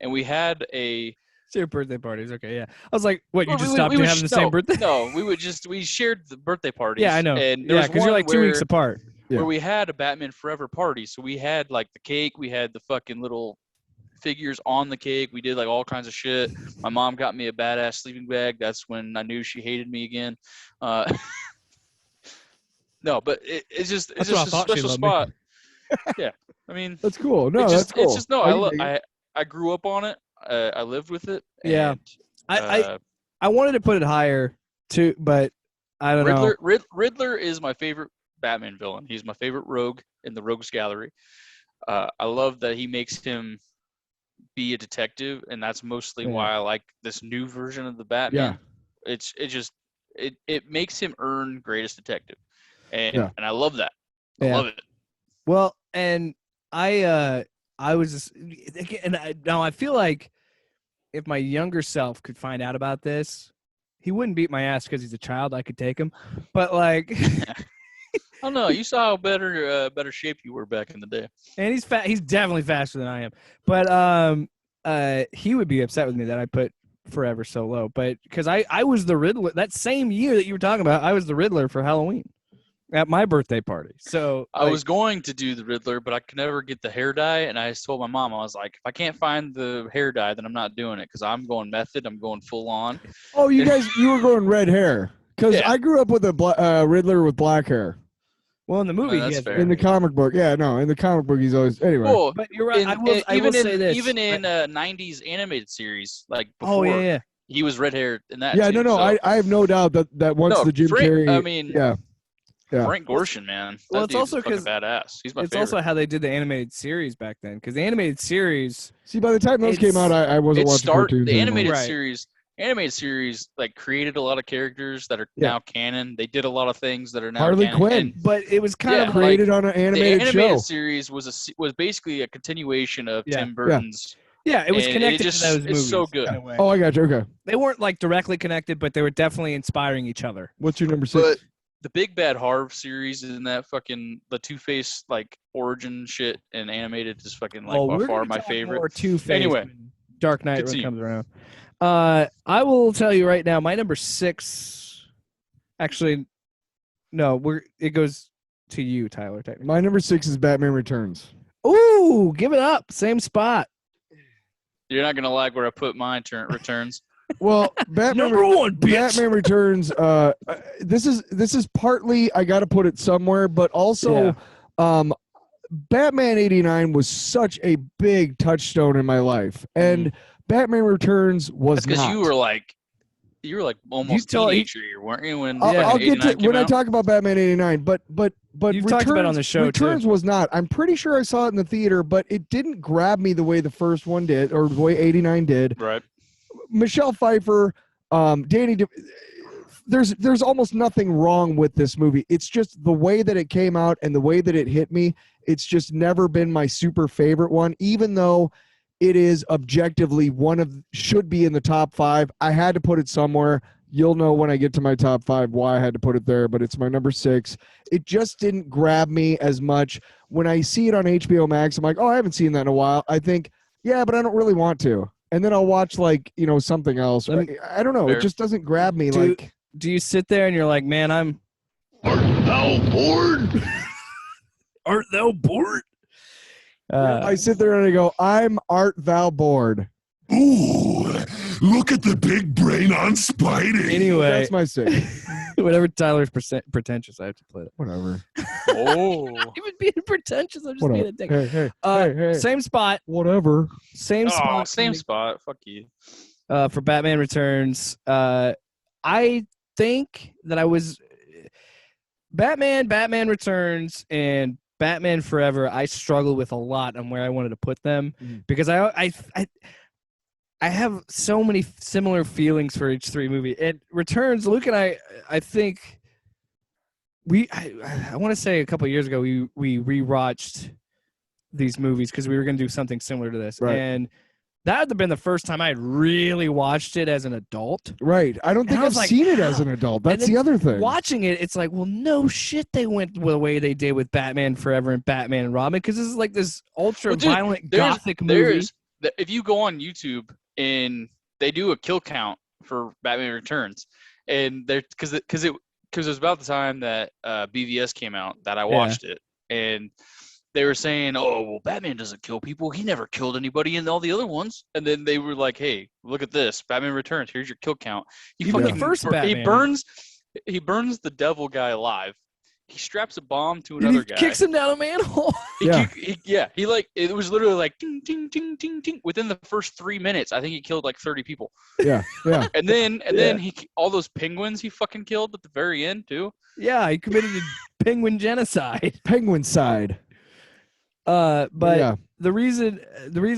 and we had a share birthday parties. Okay, yeah. I was like, what? You just stopped having the same birthday? No, we shared the birthday parties. Yeah, I know. And because you're like 2 weeks apart. Where we had a Batman Forever party. So we had like the cake, we had the fucking little figures on the cake. We did like all kinds of shit. My mom got me a badass sleeping bag. That's when I knew she hated me again. No, but it's just a special spot. Yeah, I mean that's cool. No, that's cool. It's just I grew up on it. I lived with it. Yeah, I wanted to put it higher too, but I don't know. Riddler is my favorite Batman villain. He's my favorite rogue in the Rogues Gallery. I love that he makes him be a detective, and that's mostly why I like this new version of the Batman. Yeah. It makes him earn greatest detective, and I love that. I love it. Well, and I was just, now I feel like if my younger self could find out about this, he wouldn't beat my ass because he's a child. I could take him, but like. I don't know. You saw how better shape you were back in the day. And he's fat. He's definitely faster than I am. But he would be upset with me that I put Forever so low. But because I was the Riddler that same year that you were talking about, I was the Riddler for Halloween at my birthday party. So I was going to do the Riddler, but I could never get the hair dye. And I told my mom, I was like, if I can't find the hair dye, then I'm not doing it because I'm going method. I'm going full on. Oh, you were going red hair because I grew up with a Riddler with black hair. Well, in the movie, that's he has fair. In the comic book, yeah, no. In the comic book, he's always anyway. Well, But you're right. I will say this. Even in 90s animated series, like before, Oh yeah. he was red haired in that. Yeah, too, no. so. I have no doubt that once No, the Jim Frank- Carrey, I mean, yeah. Frank Gorshin, man. Well, That it's dude's also fucking 'cause badass. He's my It's favorite. also how they did the animated series back then, because the animated series. See, by the time those came out, I wasn't watching cartoons the anymore. animated series like created a lot of characters that are now canon. They did a lot of things that are now Harley canon. Quinn. And But it was kind of created on an animated the animated show. series was basically a continuation of Yeah. Tim Burton's. Yeah, it was and connected just, to those movies. It's so good. in a way. Oh, I got you. Okay. They weren't like directly connected, but they were definitely inspiring each other. What's your number 6? But the Big Bad Harv series and that fucking the Two-Face like origin shit and animated is fucking like by far my favorite. Or Two-Face Anyway, when Dark Knight continue. comes around. I will tell you right now, my number 6. Actually, no, it goes to you, Tyler. Technically. My number 6 is Batman Returns. Ooh, give it up. Same spot. You're not gonna like where I put my returns. Well, Batman Number 1, bitch. Batman Returns. This is partly I got to put it somewhere, but also, Batman '89 was such a big touchstone in my life, and Batman Returns was because not. you were like almost teenager, weren't you? When I'll get to 89 came when I out? talk about Batman '89, but You've talked about it on the show, Returns too. was not. I'm pretty sure I saw it in the theater, but it didn't grab me the way the first one did, or the way '89 did. Right. Michelle Pfeiffer, Danny. There's almost nothing wrong with this movie. It's just the way that it came out and the way that it hit me. It's just never been my super favorite one, even though it is objectively should be in the top 5. I had to put it somewhere. You'll know when I get to my top 5 why I had to put it there, but it's my number 6. It just didn't grab me as much. When I see it on HBO Max, I'm like, oh, I haven't seen that in a while. I think, yeah, but I don't really want to. And then I'll watch something else. I don't know. Fair. It just doesn't grab me. Do you sit there and you're like, man, Art thou bored? Art thou bored? I sit there and I go, art thou bored? Ooh, look at the big brain on Spidey. Anyway, That's my 6. whatever Tyler's pretentious, I have to play that. Whatever. Oh. Even being pretentious, I'm just being a dick. Hey. Same spot. Whatever. Same spot. Same spot. Fuck you. For Batman Returns. I think that I was Batman Returns, and Batman Forever. I struggled with a lot on where I wanted to put them because I have so many similar feelings for each 3 movie. It Returns. Luke and I think I want to say a couple of years ago we rewatched these movies because we were going to do something similar to this, right. And that would have been the first time I had really watched it as an adult. Right. I don't think I've seen it as an adult. That's the other thing. Watching it, it's like, well, no shit, they went the way they did with Batman Forever and Batman and Robin, because this is like this ultra-violent gothic movie. If you go on YouTube and they do a kill count for Batman Returns, and because it was about the time that BVS came out that I watched it, and they were saying, oh, well, Batman doesn't kill people. He never killed anybody in all the other ones. And then they were like, hey, look at this. Batman Returns. Here's your kill count. The first Batman. He burns the devil guy alive. He straps a bomb to another guy. Kicks him down a manhole. It was literally like ting, ting, ting, ting, ting. Within the first 3 minutes, I think he killed like 30 people. Yeah. And then all those penguins he fucking killed at the very end too. Yeah, he committed a penguin genocide. Penguin side. But the reason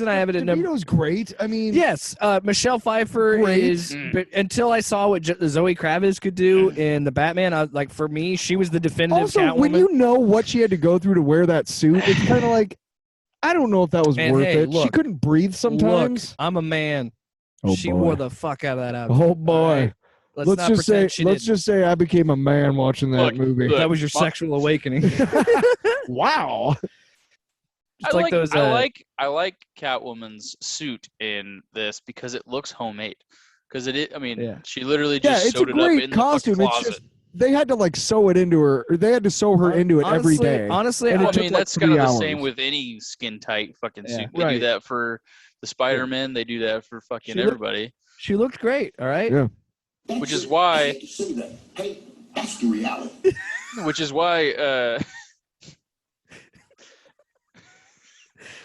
I have it at number DeVito's great. I mean, yes, Michelle Pfeiffer is. But until I saw what Zoe Kravitz could do in the Batman, for me, she was the definitive. Also, Catwoman. when you know what she had to go through to wear that suit, it's kind of like, I don't know if that was worth it. Look, she couldn't breathe sometimes. Look, I'm a man. She boy. wore the fuck out of that outfit. Oh boy. Right. Let's just say I became a man watching that movie. That was your sexual awakening. Wow. I like Catwoman's suit in this because it looks homemade. Because she literally just sewed it up in costume. the closet. It's just they had to sew it into her. Or they had to sew her into it every day. Honestly, that's kind of the same with any skin tight fucking suit. They do that for the Spider-Man. They do that for fucking everybody. She looked great. All right. Yeah. Which is why. Hey, that's the reality. Which is why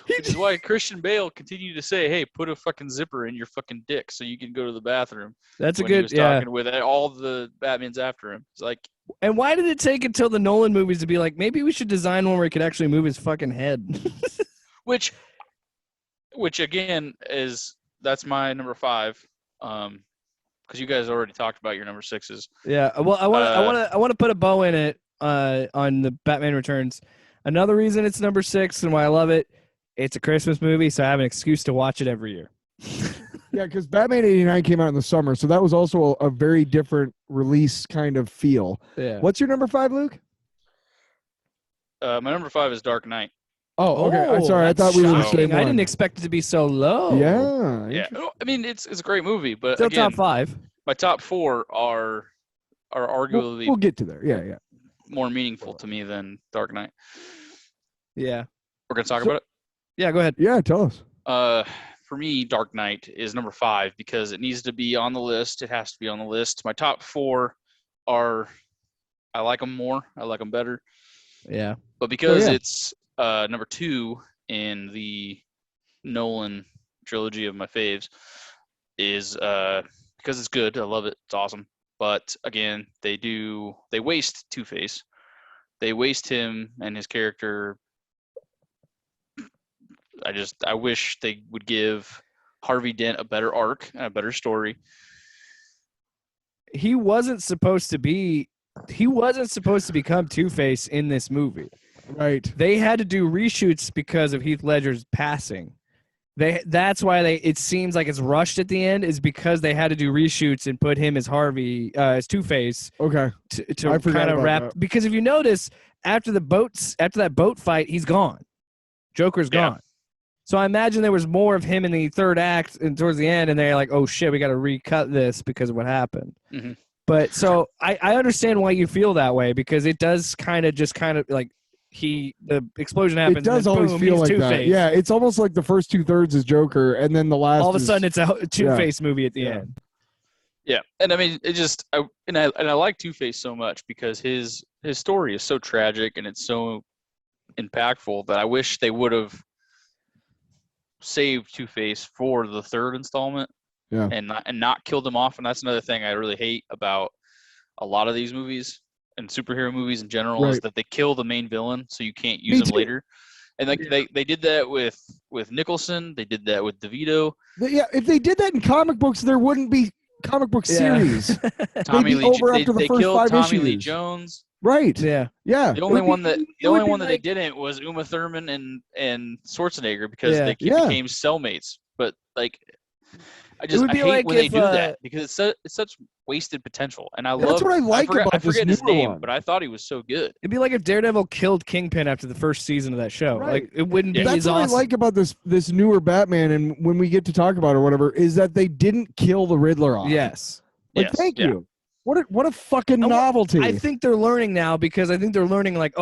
which is why Christian Bale continued to say, "Hey, put a fucking zipper in your fucking dick so you can go to the bathroom." That's a when he good was talking with all the Batmans after him. It's like, And why did it take until the Nolan movies to be like, maybe we should design one where he could actually move his fucking head? which again that's my number 5. Because you guys already talked about your number 6s. Yeah. Well, I want to put a bow in it on the Batman Returns. Another reason it's number 6 and why I love it, it's a Christmas movie, so I have an excuse to watch it every year. Yeah, because Batman '89 came out in the summer, so that was also a very different release kind of feel. Yeah. What's your number 5, Luke? My number 5 is Dark Knight. Oh, okay. I'm sorry. I thought we were the same I one. didn't expect it to be so low. Yeah. Yeah, I mean it's a great movie, but Still again, top 5. my top 4 are arguably We'll get to there. Yeah. more meaningful to me than Dark Knight. Yeah. We're gonna talk about it. Yeah. Go ahead. Yeah, tell us. For me, Dark Knight is number 5 because it needs to be on the list. It has to be on the list. My top 4 are, I like them more. I like them better. Yeah. But because it's number 2 in the Nolan trilogy of my faves, is because it's good. I love it. It's awesome. But again, they waste Two-Face. They waste him and his character. I wish they would give Harvey Dent a better arc and a better story. He wasn't supposed to become Two-Face in this movie. Right. They had to do reshoots because of Heath Ledger's passing. That's why it seems like it's rushed at the end, is because they had to do reshoots and put him as Harvey as Two-Face. Okay. To kind of wrap that. Because if you notice, after that boat fight, he's gone. Joker's gone. So I imagine there was more of him in the third act and towards the end, and they're like, "Oh shit, we got to recut this because of what happened." Mm-hmm. But so I understand why you feel that way, because it does kind of like the explosion happens. It does and then always boom, feel he's like Two-Face. that. Yeah, it's almost like the first 2/3 is Joker, and then the last. All of a sudden, it's a Two-Face movie at the end. Yeah, and I mean, I like Two-Face so much because his story is so tragic and it's so impactful that I wish they would have saved Two-Face for the third installment, and not killed him off. And that's another thing I really hate about a lot of these movies and superhero movies in general, is that they kill the main villain so you can't use him later. And like they did that with Nicholson, they did that with DeVito. Yeah, if they did that in comic books, there wouldn't be comic book series. Tommy Lee, over after the first killed 5 Tommy issues. Lee Jones. Right. Yeah. The only one that they didn't was Uma Thurman and Schwarzenegger, because they became cellmates. But like, I hate like when they do that, because it's such wasted potential. And that's what I like about this forget his newer name, one. but I thought he was so good. It'd be like if Daredevil killed Kingpin after the first season of that show. Right. Like, it wouldn't be That's as what awesome. I like about this newer Batman, and when we get to talk about it or whatever, is that they didn't kill the Riddler off. Yes. Like, thank you. What a fucking novelty. I think they're learning now, because I think they're learning like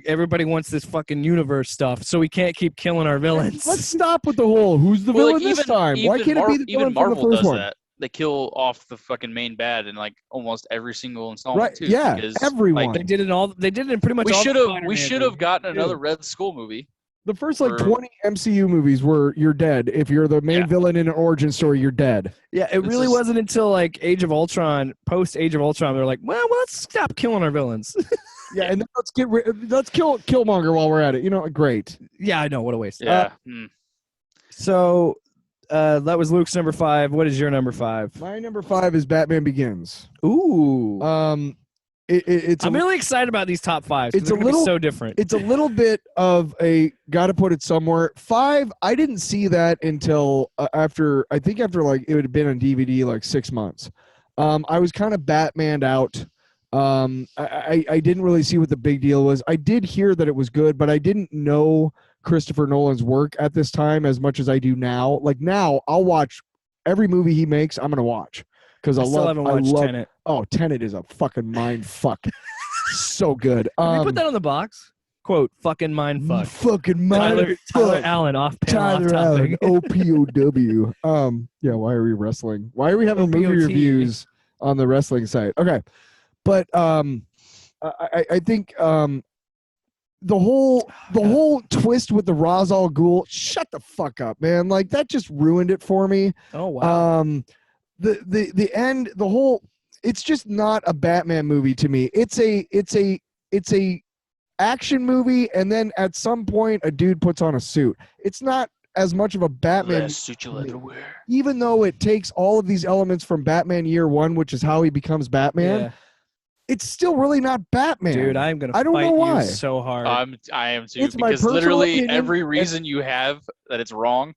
everybody wants this fucking universe stuff, so we can't keep killing our villains. Let's stop with the whole who's the villain this time. Why can't it be the villain from the first one? That. They kill off the fucking main bad in like almost every single installment. Right? Too, Yeah, because, everyone. They did it all. They did it in pretty much. We should have gotten another Red Skull movie. The first 20 MCU movies were you're dead. If you're the main villain in an origin story, you're dead. Yeah, it really wasn't until like Age of Ultron, post Age of Ultron, they're like, well, let's stop killing our villains. Yeah, and then let's kill Killmonger while we're at it. Great. Yeah, I know, what a waste. Yeah. So that was Luke's number 5. What is your number 5? My number 5 is Batman Begins. Ooh. I'm really excited about these top 5s. It's so different. It's a little bit of a gotta put it somewhere. 5, I didn't see that until after like it would have been on DVD like 6 months. I was kind of Batmaned out. I didn't really see what the big deal was. I did hear that it was good, but I didn't know Christopher Nolan's work at this time as much as I do now. Like now, I'll watch every movie he makes. I'm gonna watch because I haven't watched Tenet. Oh, Tenet is a fucking mind fuck. So good. Can we put that on the box? Quote, fucking mind fuck. Fucking mind Tyler Allen, off panel, Tyler Allen, OPOW. Yeah, why are we wrestling? Why are we having movie reviews on the wrestling site? Okay. But I think the whole twist with the Ra's al Ghul, shut the fuck up, man. Like that just ruined it for me. Oh wow. The end, the whole, it's just not a Batman movie to me. It's a action movie, and then at some point a dude puts on a suit. It's not as much of a Batman suit you'll ever wear. Even though it takes all of these elements from Batman Year One, which is how he becomes Batman. Yeah. It's still really not Batman. Dude, I'm gonna I don't fight know why. you so hard. I am too, It's my because personal literally opinion, every reason you have that it's wrong.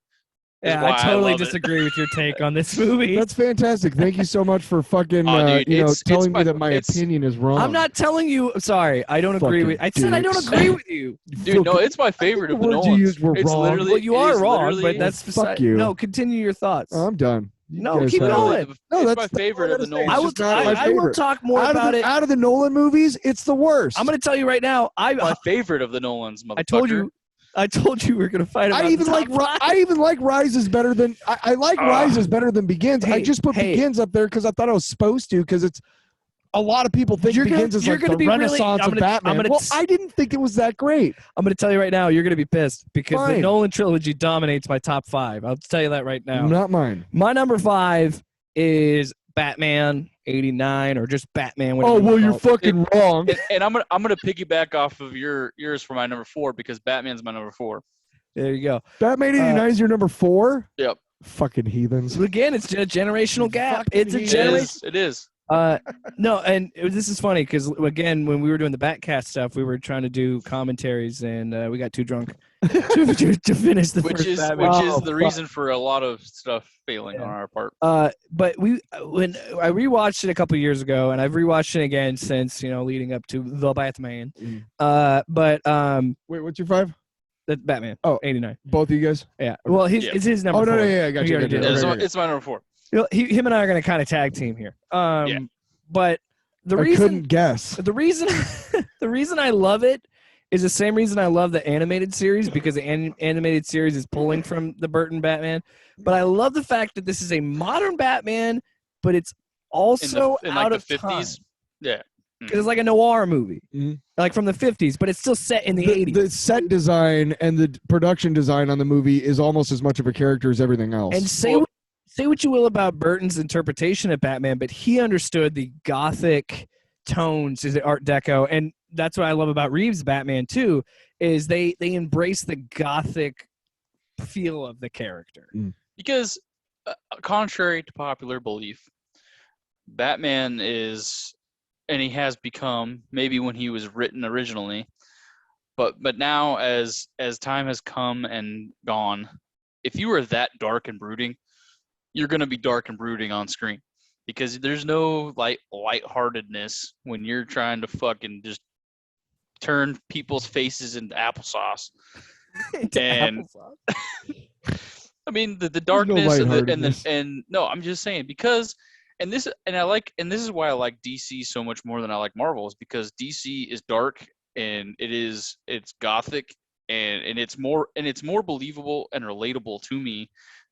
Yeah, why I totally love it. disagree with your take on this movie. That's fantastic. Thank you so much for fucking dude, telling me that my opinion is wrong. I'm not telling you. Sorry, I don't agree with. I said I don't dicks. agree with you. Dude, no, it's my favorite of the words you Nolans. used were It's wrong. literally, Well, you it are is wrong, literally- but that's Well, fuck beside. you. No, continue your thoughts. I'm done. You No, guys keep have it. going. No, it's that's my favorite of the all I Nolans. gotta say. I It's will. just not my I will favorite. talk more out about of it. out of the Nolan movies, it's the worst. I'm going to tell you right now. my favorite of the Nolans, motherfucker. I told you we were going to fight about I even the like top five. I even like Rises better than I like Rises better than Begins. I Hey, just put hey. Begins up there because I thought I was supposed to, because it's a lot of people think You're gonna- Begins is you're like gonna the be really- renaissance I'm of gonna- Batman. I'm gonna Well, s- I didn't think it was that great. I'm going to tell you right now. You're going to be pissed because the Fine. Nolan trilogy dominates my top five. I'll tell you that right now. Not mine. My number 5 is Batman 89 or just Batman. whatever Oh you well, call you're it. fucking wrong. And I'm gonna piggyback off of yours for my number 4, because Batman's my number 4. There you go. Batman 89 is your number 4. Yep. Fucking heathens. Again, it's a generational gap. Fucking It's a heathens. generation. It is. No, and this is funny because again, when we were doing the Batcast stuff, we were trying to do commentaries, and we got too drunk to finish the Which first is Batman. the reason for a lot of stuff failing on our part. But when I rewatched it a couple years ago, and I've rewatched it again since leading up to the Batman. Wait, what's your 5? The Batman. Oh. 89. Both of you guys? Yeah. Well, it's his number. Oh no, 4. yeah, I got He you. already got did you. it. Yeah, Okay, it's my number 4. Him and I are going to kind of tag team here. Yeah. But the I reason couldn't guess. the reason I love it is the same reason I love the animated series, because the animated series is pulling from the Burton Batman. But I love the fact that this is a modern Batman, but it's also in out like of the 50s. time. Yeah. 'Cause it's like a noir movie, Mhm. like from the 50s, but it's still set in the 80s. The set design and the production design on the movie is almost as much of a character as everything else. And say what you will about Burton's interpretation of Batman, but he understood the gothic tones, is Art Deco, and that's what I love about Reeves' Batman too. Is they embrace the gothic feel of the character. Because, contrary to popular belief, Batman is, and he has become, maybe when he was written originally, but now as time has come and gone, if you are that dark and brooding, you're going to be dark and brooding on screen, because there's no lightheartedness when you're trying to fucking just turn people's faces into applesauce. And I mean the darkness and no, I'm just saying, because this is why I like DC so much more than I like Marvel, is because DC is dark and it's gothic and it's more believable and relatable to me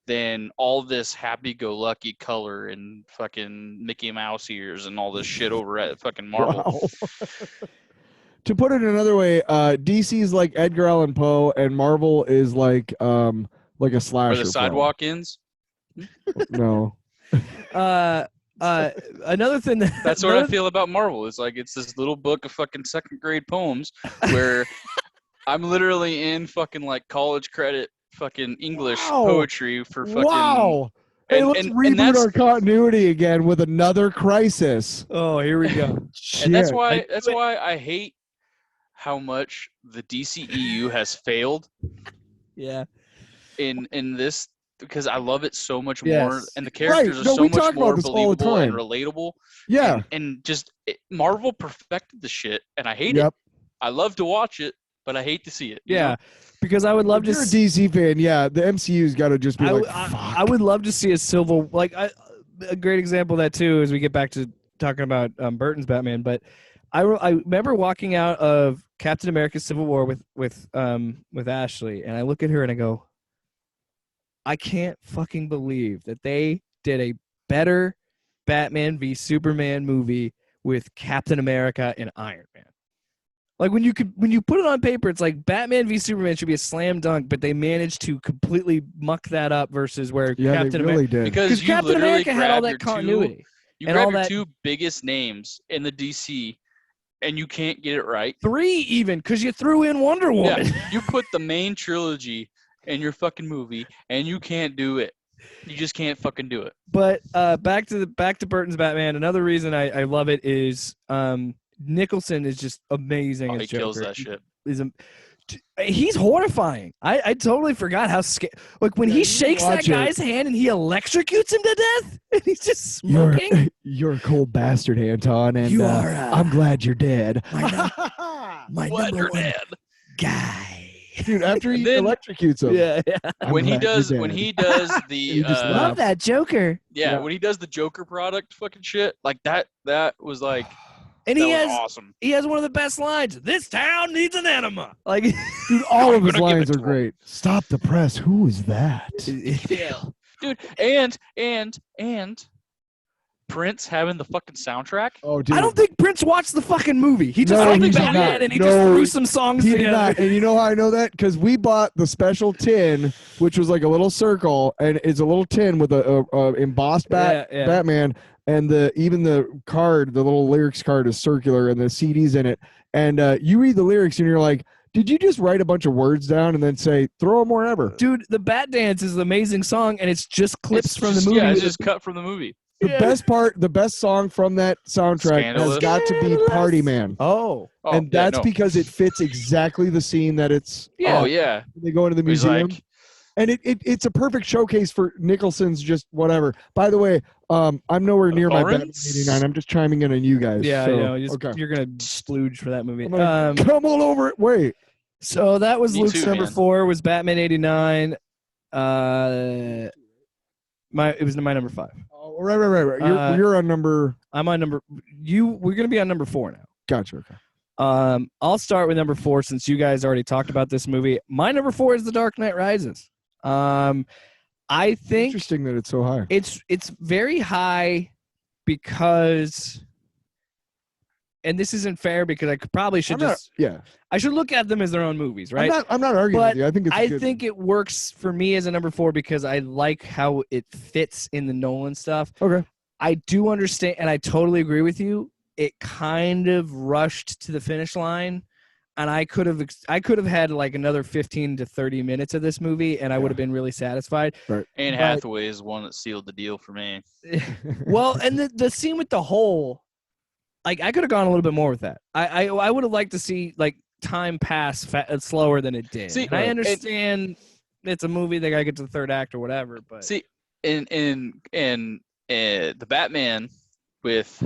than all this happy-go-lucky color and fucking Mickey Mouse ears and all this shit over at fucking Marvel. Wow. To put it another way, DC is like Edgar Allan Poe, and Marvel is like a slasher. Or the sidewalk ends. No. Another thing That's what I feel about Marvel. It's like it's this little book of fucking second grade poems where I'm literally in fucking like college credit fucking English poetry for fucking. Wow. Hey, let's reboot our continuity again with another crisis. Oh, here we go. And that's why I hate how much the DCEU has failed. Yeah. In this, because I love it so much more, Yes. and the characters are so much more believable and relatable. Yeah. And just Marvel perfected the shit, and I hate it. I love to watch it, but I hate to see it. Yeah. Because I would love to. You're a DC fan, yeah. The MCU's got to just be fuck. I would love to see a great example of that too, as we get back to talking about Burton's Batman. But I remember walking out of Captain America: Civil War with Ashley, and I look at her and I go, I can't fucking believe that they did a better Batman v Superman movie with Captain America and Iron Man. Like when you put it on paper, it's like Batman v Superman should be a slam dunk, but they managed to completely muck that up versus where Captain really America did. Because you Captain literally America had all grab that your continuity. You and grab all your that- two biggest names in the DC, and you can't get it right. 3 even, because you threw in Wonder Woman. Yeah, you put the main trilogy in your fucking movie, and you can't do it. You just can't fucking do it. But back to Burton's Batman. Another reason I love it is Nicholson is just amazing as He Joker. kills that shit. He's horrifying. I totally forgot how scary. Like when he shakes that guy's hand and he electrocutes him to death, and he's just smoking. You're a cold bastard, Anton, and You are, I'm glad you're dead. My What, number one man? guy. Dude, after he then- electrocutes him. Yeah. I'm When he glad you're does dead. the You just Love that Joker. Yeah. when he does the Joker product fucking shit, like that was like And that he was has awesome. he has one of the best lines. This town needs an enema. Like Dude, all I'm of his gonna give lines it are to him. great. Stop the press. Who is that? Yeah. Dude, and Prince having the fucking soundtrack. Oh, dude. I don't think Prince watched the fucking movie. He just No, liked he did Batman not. and he just No, threw some songs He did together. not. And you know how I know that? Because we bought the special tin, which was like a little circle, and it's a little tin with a embossed Batman, and even the card, the little lyrics card is circular, and the CD's in it. And you read the lyrics, and you're like, did you just write a bunch of words down and then say, throw them wherever? Dude, the Bat Dance is an amazing song, and it's just clips from the movie. Yeah, it's just cut from the movie. The best song from that soundtrack Scandalous. has got to be Party Man. Oh. And that's because it fits exactly the scene that it's. Oh yeah. They go into the He's museum. like, And it's a perfect showcase for Nicholson's just whatever. By the way, I'm nowhere near my Batman Lawrence? 89. I'm just chiming in on you guys. Yeah, so, I know. okay. You're going to splooge for that movie. I'm gonna come all over it. Wait. So that was Me Luke's too, number man. 4 was Batman 89. It was my number 5. Oh, right. You're on number. I'm on number. We're going to be on number 4 now. Gotcha. Okay. I'll start with number 4 since you guys already talked about this movie. My number 4 is The Dark Knight Rises. I think Interesting that it's so high. it's very high because, and this isn't fair because I probably should I should look at them as their own movies, right? I'm not arguing But with you. I think it's. I good. think it works for me as a number 4 because I like how it fits in the Nolan stuff. Okay. I do understand, and I totally agree with you. It kind of rushed to the finish line, and I could have had like another 15 to 30 minutes of this movie, and I would have been really satisfied. Right. Anne But- Hathaway is the one that sealed the deal for me. Well, and the scene with the hole, like I could have gone a little bit more with that. I would have liked to see like time pass slower than it did. See, and I understand it's a movie; they gotta get to the third act or whatever. But See, in the Batman with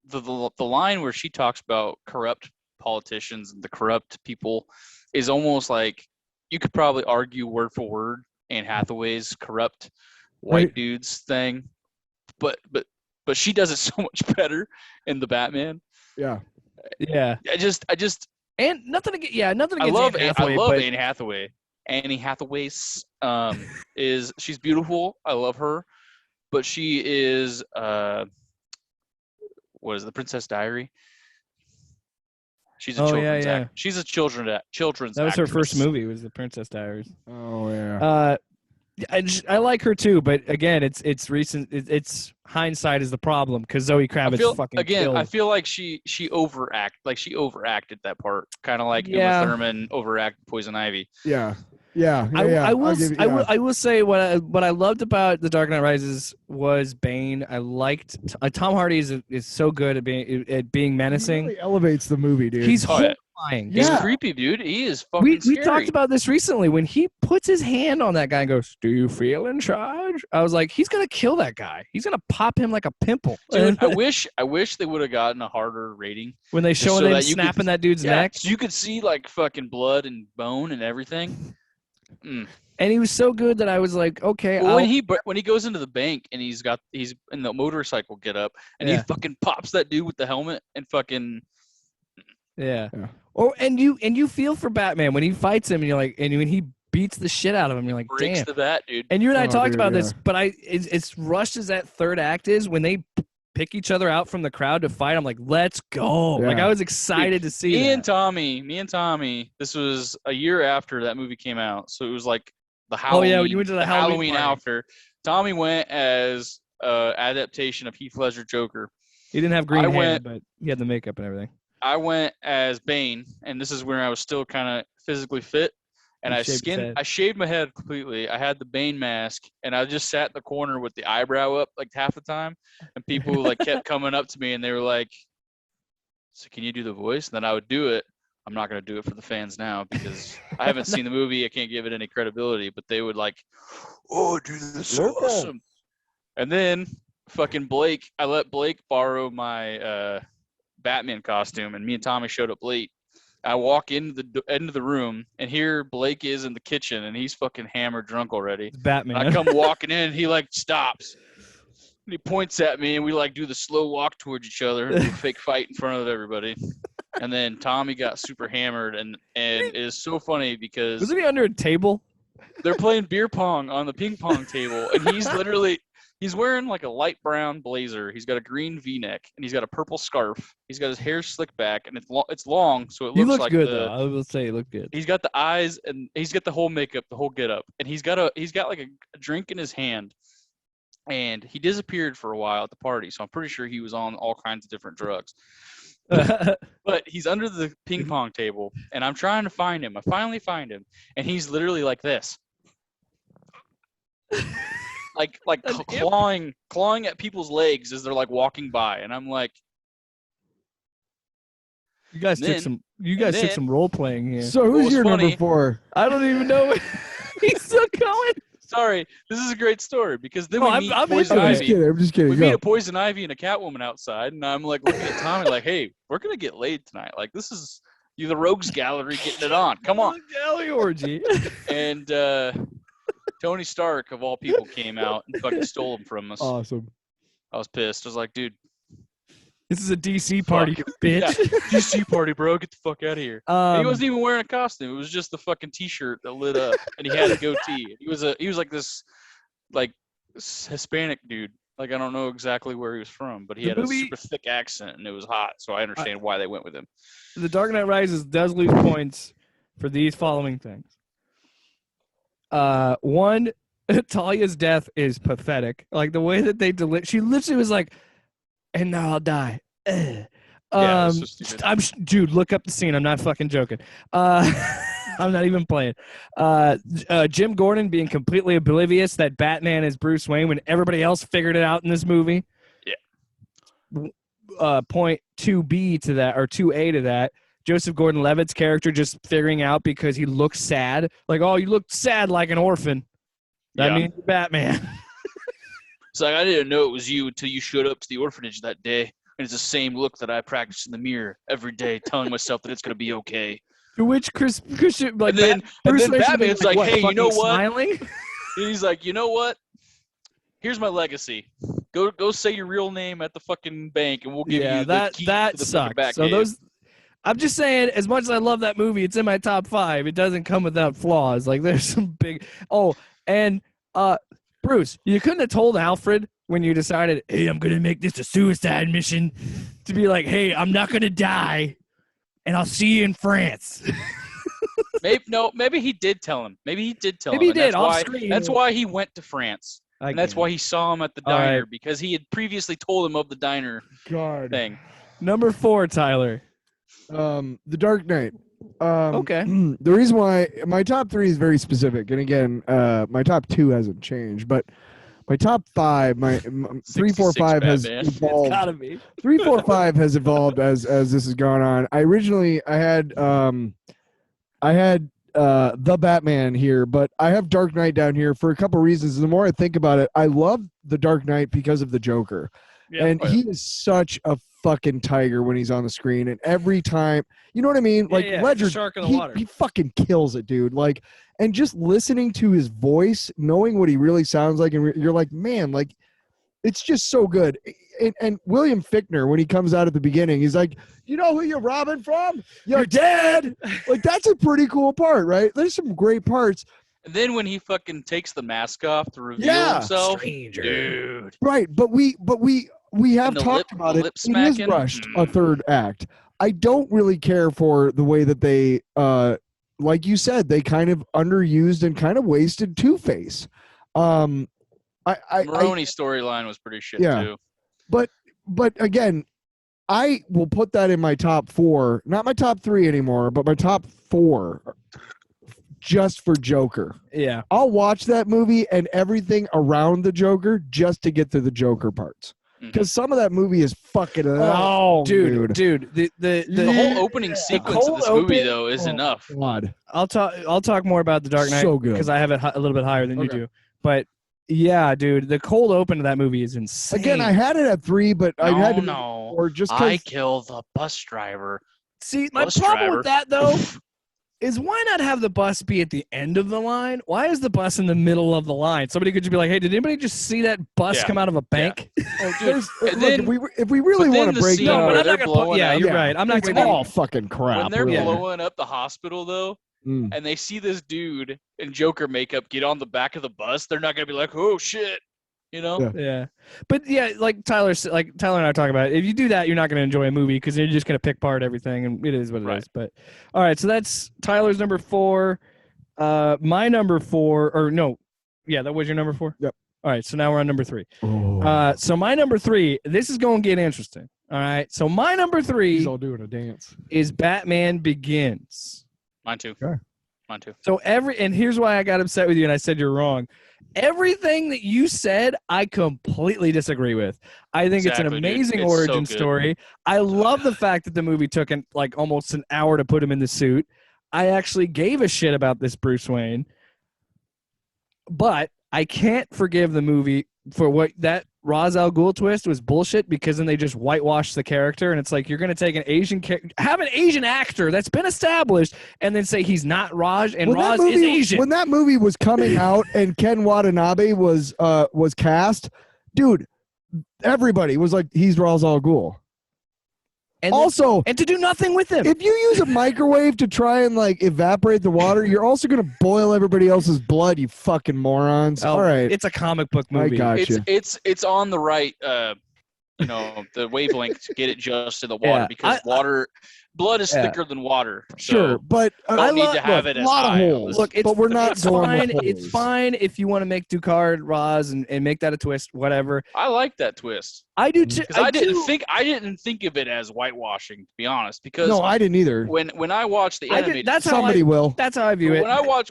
the line where she talks about corrupt politicians and the corrupt people is almost like you could probably argue word for word Anne Hathaway's corrupt white dudes thing, but she does it so much better in the Batman. Yeah. I just and nothing against I love Anne Hathaway, I love but Anne Hathaway. Annie Hathaway's she's beautiful. I love her, but she is what is it, The Princess Diary? She's a children's actor. She's a children's that was her actress. first movie. Was The Princess Diaries. Oh yeah. I like her too, but again, it's recent. It's hindsight is the problem because Zoe Kravitz fucking killed. I feel like she overacted that part, kind of like Yeah. Uma Thurman overacted Poison Ivy. Yeah. I will say what I loved about The Dark Knight Rises was Bane. I liked Tom Hardy is so good at being menacing. He really elevates the movie, dude. He's Oh, yeah. horrifying. He's Yeah. creepy, dude. He is fucking We scary. talked about this recently when he puts his hand on that guy and goes, "Do you feel in charge?" I was like, he's gonna kill that guy. He's gonna pop him like a pimple. Dude, I wish they would have gotten a harder rating. when they show so him that you snapping could- that dude's neck. So you could see like fucking blood and bone and everything. And he was so good that I was like, okay. Well, when he goes into the bank and he's in the motorcycle get up and he Yeah. fucking pops that dude with the helmet and fucking Yeah. Yeah. Or and you feel for Batman when he fights him and you're like, and when he beats the shit out of him, you're like, breaks damn. the bat, dude. And you and I Oh, talked dude, about yeah. this, but it's rushed as that third act is when they pick each other out from the crowd to fight. I'm like, let's go. Yeah. Like, I was excited to see me that. and Tommy, this was a year after that movie came out. So it was like the Oh, Halloween, yeah, you went to the Halloween party. after. Tommy went as adaptation of Heath Ledger Joker. He didn't have green hair, but he had the makeup and everything. I went as Bane, and this is when I was still kind of physically fit. And I shaved my head completely. I had the Bane mask, and I just sat in the corner with the eyebrow up like half the time. And people like kept coming up to me, and they were like, "So can you do the voice?" And then I would do it. I'm not gonna do it for the fans now because I haven't seen the movie. I can't give it any credibility. But they would like, "Oh, dude, this is so awesome." And then fucking Blake, I let Blake borrow my Batman costume, and me and Tommy showed up late. I walk into the room, and here Blake is in the kitchen, and he's fucking hammered drunk already. It's Batman. And I come walking in, and he like stops, and he points at me, and we like do the slow walk towards each other, and do a fake fight in front of everybody. And then Tommy got super hammered, and it is so funny because wasn't he under a table? They're playing beer pong on the ping pong table, and he's wearing like a light brown blazer. He's got a green V-neck, and he's got a purple scarf. He's got his hair slicked back, and it's long, so it looks like good though. I will say he looked good. He's got the eyes, and he's got the whole makeup, the whole get up, and he's got like a drink in his hand, and he disappeared for a while at the party. So I'm pretty sure he was on all kinds of different drugs. But he's under the ping pong table, and I'm trying to find him. I finally find him, and he's literally like this. like clawing at people's legs as they're like walking by, and I'm like, you guys took some role playing here. So who's your number 4? I don't even know. He's still going. Sorry, this is a great story because then I'm just kidding. We meet a Poison Ivy and a Catwoman outside, and I'm like looking at Tommy like, hey, we're gonna get laid tonight. Like, this is the Rogues Gallery getting it on. Come on, Gallery orgy. And Tony Stark, of all people, came out and fucking stole him from us. Awesome. I was pissed. I was like, dude, this is a DC party, you bitch. Yeah, DC party, bro. Get the fuck out of here. And he wasn't even wearing a costume. It was just the fucking T-shirt that lit up, and he had a goatee. He was like this, like Hispanic dude. Like, I don't know exactly where he was from, but he had a super thick accent, and it was hot. So I understand why they went with him. The Dark Knight Rises does lose points for these following things. One, Talia's death is pathetic. Like the way that they she literally was like, and now I'll die. Dude, look up the scene. I'm not fucking joking. I'm not even playing. Jim Gordon being completely oblivious that Batman is Bruce Wayne when everybody else figured it out in this movie. Yeah. Point 2B to that, or 2A to that. Joseph Gordon-Levitt's character just figuring out because he looks sad. Like, oh, you look sad like an orphan. That means you're Batman. It's like, I didn't know it was you until you showed up to the orphanage that day. And it's the same look that I practice in the mirror every day, telling myself that it's going to be okay. To which Christian, like, and then Batman's like, hey, you know what? Smiling? He's like, you know what? Here's my legacy. Go say your real name at the fucking bank, and we'll give you the key to the fucking back cave. I'm just saying, as much as I love that movie, it's in my top 5. It doesn't come without flaws. Like, there's some big... Oh, and Bruce, you couldn't have told Alfred when you decided, hey, I'm going to make this a suicide mission, to be like, hey, I'm not going to die, and I'll see you in France. Maybe he did tell him. Maybe he did. That's why he went to France. And that's why he saw him at the diner, because he had previously told him of the diner thing. Number 4, Tyler. The Dark Knight. Okay. The reason why my top 3 is very specific, and again, my top 2 hasn't changed, but my top 5, my 3, 4, 5 has evolved. It's gotta be. 3, 4, 5 has evolved as this has gone on. I had the Batman here, but I have Dark Knight down here for a couple reasons. The more I think about it, I love the Dark Knight because of the Joker. Yeah, and he is such a fucking tiger when he's on the screen, and every time, you know what I mean? Like, Ledger, shark in the water. He fucking kills it, dude. Like, and just listening to his voice, knowing what he really sounds like, and you're like, man, like, it's just so good. And William Fichtner, when he comes out at the beginning, he's like, you know who you're robbing from? You're dead. Like, that's a pretty cool part, right? There's some great parts. And then when he fucking takes the mask off to reveal himself, stranger. Dude. Right, but we we have And the talked lip- about the it. lip It is smacking? rushed a third act. I don't really care for the way that they, like you said, they kind of underused and kind of wasted Two-Face. The Maroni storyline was pretty shit too. But again, I will put that in my top 4, not my top 3 anymore, but my top 4 just for Joker. Yeah. I'll watch that movie and everything around the Joker just to get to the Joker parts. Because some of that movie is fucking long, dude. The whole opening sequence of this movie though is enough. God. I'll talk more about the Dark Knight So good. because I have it a little bit higher than you do. But yeah, dude, the cold open of that movie is insane. Again, I had it at 3, but I had to or just I kill the bus driver. See, my problem with that though is why not have the bus be at the end of the line? Why is the bus in the middle of the line? Somebody could just be like, "Hey, did anybody just see that bus come out of a bank?" Oh, dude, if we really want to break down, but I'm not gonna yeah, you're right. I'm not it's going to all fucking crap. When they're really. blowing up the hospital though, and they see this dude in Joker makeup get on the back of the bus, they're not gonna be like, "Oh shit," you know? Yeah. But yeah, like Tyler and I are talking about, if you do that, you're not going to enjoy a movie because you're just going to pick apart everything, and it is what it is. But all right, so that's Tyler's number 4. My number 4, or no, yeah, that was your number 4. Yep. All right, so now we're on number 3. Oh. So my number 3, this is going to get interesting. All right, so my number 3 He's all doing a dance. is Batman Begins. Mine too. Okay. Mine too. So and here's why I got upset with you and I said you're wrong. Everything that you said, I completely disagree with. I think it's an amazing origin story. I love the fact that the movie took like almost an hour to put him in the suit. I actually gave a shit about this Bruce Wayne. But I can't forgive the movie for what that Ra's al Ghul twist was bullshit, because then they just whitewashed the character, and it's like you're going to take an Asian have an Asian actor that's been established and then say he's not Raj, and Ra's is Asian. When that movie was coming out and Ken Watanabe was cast, dude, everybody was like, he's Ra's al Ghul. And also, and to do nothing with him. If you use a microwave to try and like evaporate the water, you're also going to boil everybody else's blood, you fucking morons. All right. It's a comic book movie. I got you. It's on the right the wavelength to get it just in the water, because blood is thicker than water. Sure, but I need to have it a as lot high. of holes. Look, but we're not going fine. with It's holes. fine if you want to make Ducard Ra's and make that a twist, whatever. I like that twist. I do too. Because I didn't think of it as whitewashing, to be honest. Because no, I didn't either. When I watched the animated, that's somebody will. That's how I view it.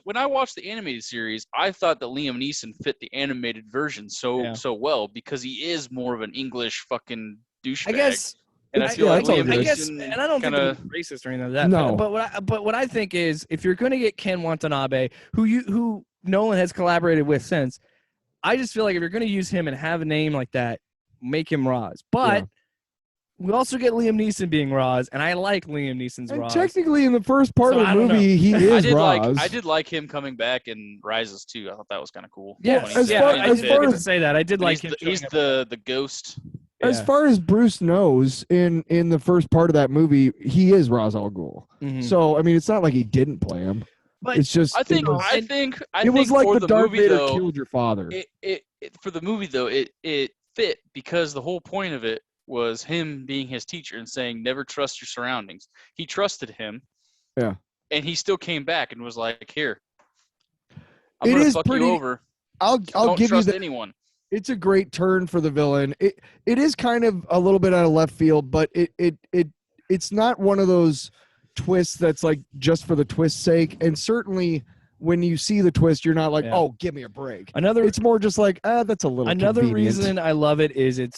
When I watched the animated series, I thought that Liam Neeson fit the animated version so well, because he is more of an English fucking douchebag. I guess. And I feel like Liam I Neeson guess, and I don't think I'm racist or anything like that. No. But what I think is, if you're going to get Ken Watanabe, who Nolan has collaborated with since, I just feel like if you're going to use him and have a name like that, make him Ra's. But we also get Liam Neeson being Ra's, and I like Liam Neeson's And Ra's. technically, in the first part of the movie, he is Ra's. I did like him coming back in Rises too. I thought that was kind of cool. Yeah, as far as say that, I did like him. He's the ghost. As far as Bruce knows, in the first part of that movie, he is Ra's al Ghul. Mm-hmm. So I mean, it's not like he didn't play him. But it's just I think it was like for the the Darth movie Vader though, killed your father. For the movie though, it fit, because the whole point of it was him being his teacher and saying never trust your surroundings. He trusted him. Yeah. And he still came back and was like, "Here, It gonna is fuck pretty. you over. I'll Don't give trust you that. anyone." It's a great turn for the villain. It is kind of a little bit out of left field, but it's not one of those twists that's like just for the twist's sake. And certainly when you see the twist, you're not like, oh, give me a break. It's more just like, that's a little Another convenient. reason I love it is it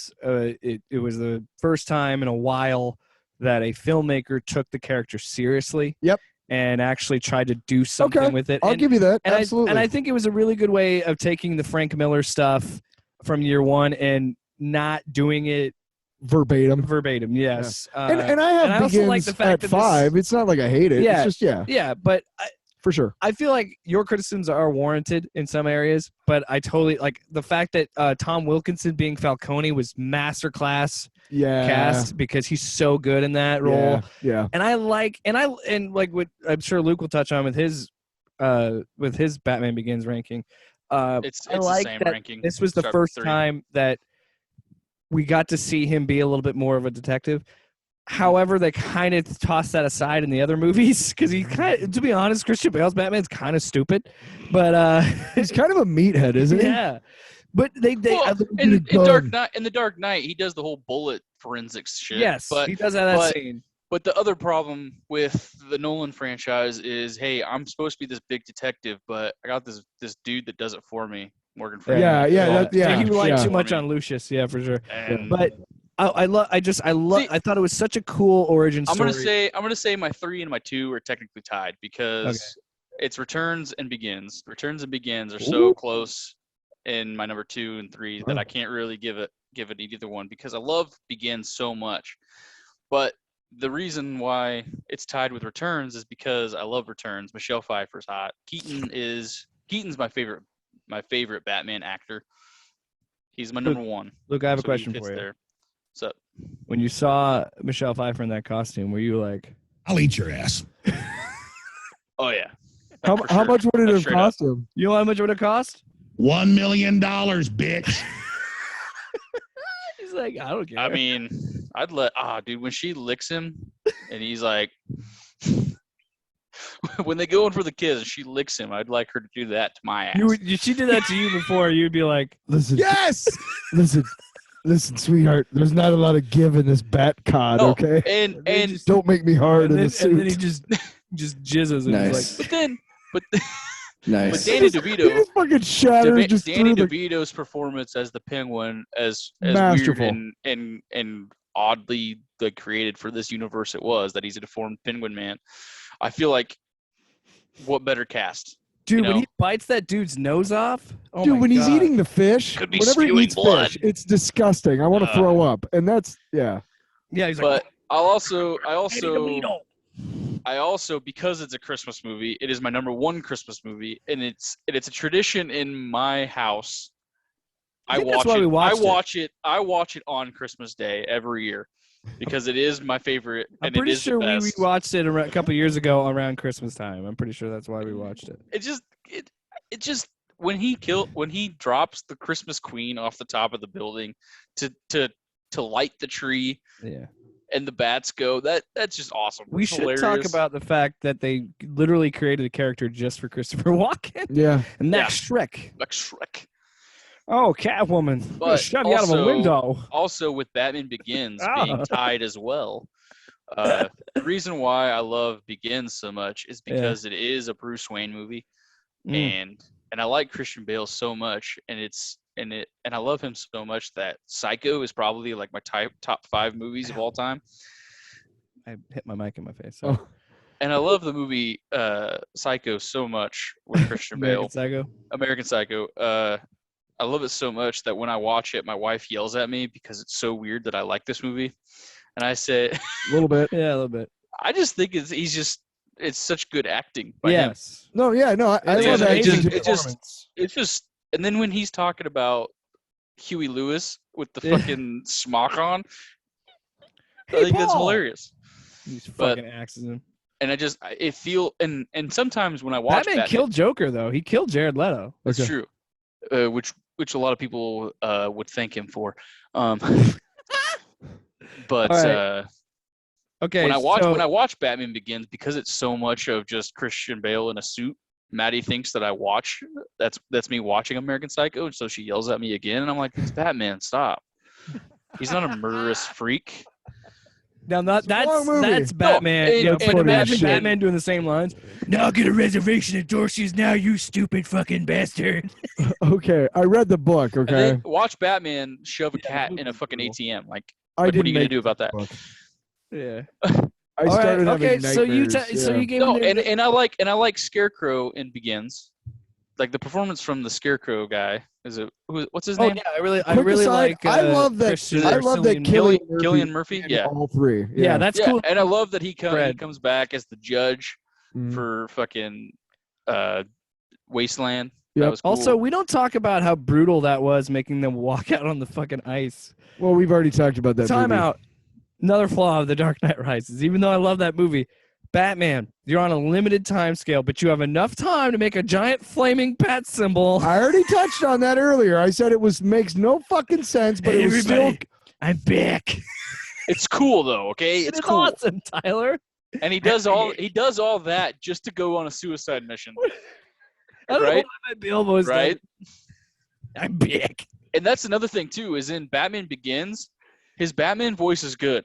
was the first time in a while that a filmmaker took the character seriously. Yep. And actually tried to do something with it. I'll give you that. Absolutely. And I think it was a really good way of taking the Frank Miller stuff from year one and not doing it verbatim. Yes. Yeah. And I have also like the fact at 5. It's not like I hate it. Yeah, it's just Yeah, but for sure. I feel like your criticisms are warranted in some areas, but I totally like the fact that Tom Wilkinson being Falcone was masterclass cast, because he's so good in that role. Yeah. And I like what I'm sure Luke will touch on with his Batman Begins ranking. It's I the like same that ranking. this was the Start first with 3. time that we got to see him be a little bit more of a detective. However, they kind of tossed that aside in the other movies because he kind of, to be honest, Christian Bale's Batman's kind of stupid, but he's kind of a meathead, isn't he? Yeah. But they in the Dark Knight, he does the whole bullet forensics shit. Yes, he does have that scene. But the other problem with the Nolan franchise is, hey, I'm supposed to be this big detective, but I got this dude that does it for me, Morgan Freeman. He relied too much on Lucius, for sure. But I thought it was such a cool origin story. I'm gonna say my 3 and my 2 are technically tied because it's Returns and Begins. Returns and Begins are so close in my number 2 and 3 that I can't really give it either one because I love Begins so much. But the reason why it's tied with Returns is because I love Returns. Michelle Pfeiffer's hot. Keaton's my favorite Batman actor. He's my number 1. Luke, I have a question for you. There. What's up? When you saw Michelle Pfeiffer in that costume, were you like, I'll eat your ass? Oh yeah. How much would it have cost him? You know how much it would have cost? $1 million, bitch. He's like, I don't care. I mean, I'd dude, when she licks him and he's like, when they go in for the kiss and she licks him, I'd like her to do that to my ass. She did that to you before. You'd be like, listen, yes. Listen, sweetheart. There's not a lot of give in this bat cod, okay? And don't make me hard in the suit. And then he just jizzes. And Nice. He's like, Nice. But Danny DeVito, he just fucking shattered. Danny DeVito's performance as the Penguin, as masterful. weird and oddly created for this universe it was that he's a deformed Penguin man. I feel like what better cast? Dude, when he bites that dude's nose off, when he's eating the fish, whenever he eats blood. fish, it's disgusting. I want to throw up, and that's yeah. He's but I also because it's a Christmas movie, it is my number 1 Christmas movie, and it's a tradition in my house. I watch it on Christmas Day every year because it is my favorite. I'm pretty sure we watched it a couple years ago around Christmas time. I'm pretty sure that's why we watched it. It just when he drops the Christmas Queen off the top of the building to light the tree. Yeah. And the bats go. That's just awesome. We should talk about the fact that they literally created a character just for Christopher Walken. Yeah. And that's Shrek. Oh, Catwoman. But shove you out of a window. Also with Batman Begins being tied as well. The reason why I love Begins so much is because it is a Bruce Wayne movie. And I like Christian Bale so much, and I love him so much that Psycho is probably like my top 5 movies of all time. I hit my mic in my face. Oh. And I love the movie Psycho so much with Christian Bale. American Psycho. I love it so much that when I watch it, my wife yells at me because it's so weird that I like this movie. And I say, a little bit. Yeah, a little bit. I just think it's such good acting by him. No, yeah, no, I love that. It's just, and then when he's talking about Huey Lewis with the fucking smock on, I think that's hilarious. He's fucking axes him. And and sometimes when I watch Batman killed Joker though. He killed Jared Leto. That's true. Which a lot of people would thank him for. But okay, when I watch Batman Begins, because it's so much of just Christian Bale in a suit, Maddie thinks that I watch that's me watching American Psycho, and so she yells at me again, and I'm like, it's Batman, stop. He's not a murderous freak. Now that's Batman. No, but imagine Batman doing the same lines. Now get a reservation at Dorsey's now, you stupid fucking bastard. Okay, I read the book. Okay, and then watch Batman shove a cat in a fucking ATM. Like what are you gonna do about that? Yeah. I started having so you gave and I like Scarecrow in Begins, like the performance from the Scarecrow guy. What's his name? Yeah, I really like. I love that. Cillian Murphy. Yeah, all 3. Yeah, that's cool. And I love that he comes back as the judge for fucking Wasteland. Yep. That was cool. Also, we don't talk about how brutal that was, making them walk out on the fucking ice. Well, we've already talked about that. Time out. Another flaw of The Dark Knight Rises. Even though I love that movie, Batman, you're on a limited time scale, but you have enough time to make a giant flaming bat symbol. I already touched on that earlier. I said it makes no fucking sense, but it was still I'm back. It's cool though, okay? It's cool. Awesome, Tyler. And he does all that just to go on a suicide mission. I don't know Right? why my Bilbo is Right? I'm back. And that's another thing too, is in Batman Begins, his Batman voice is good.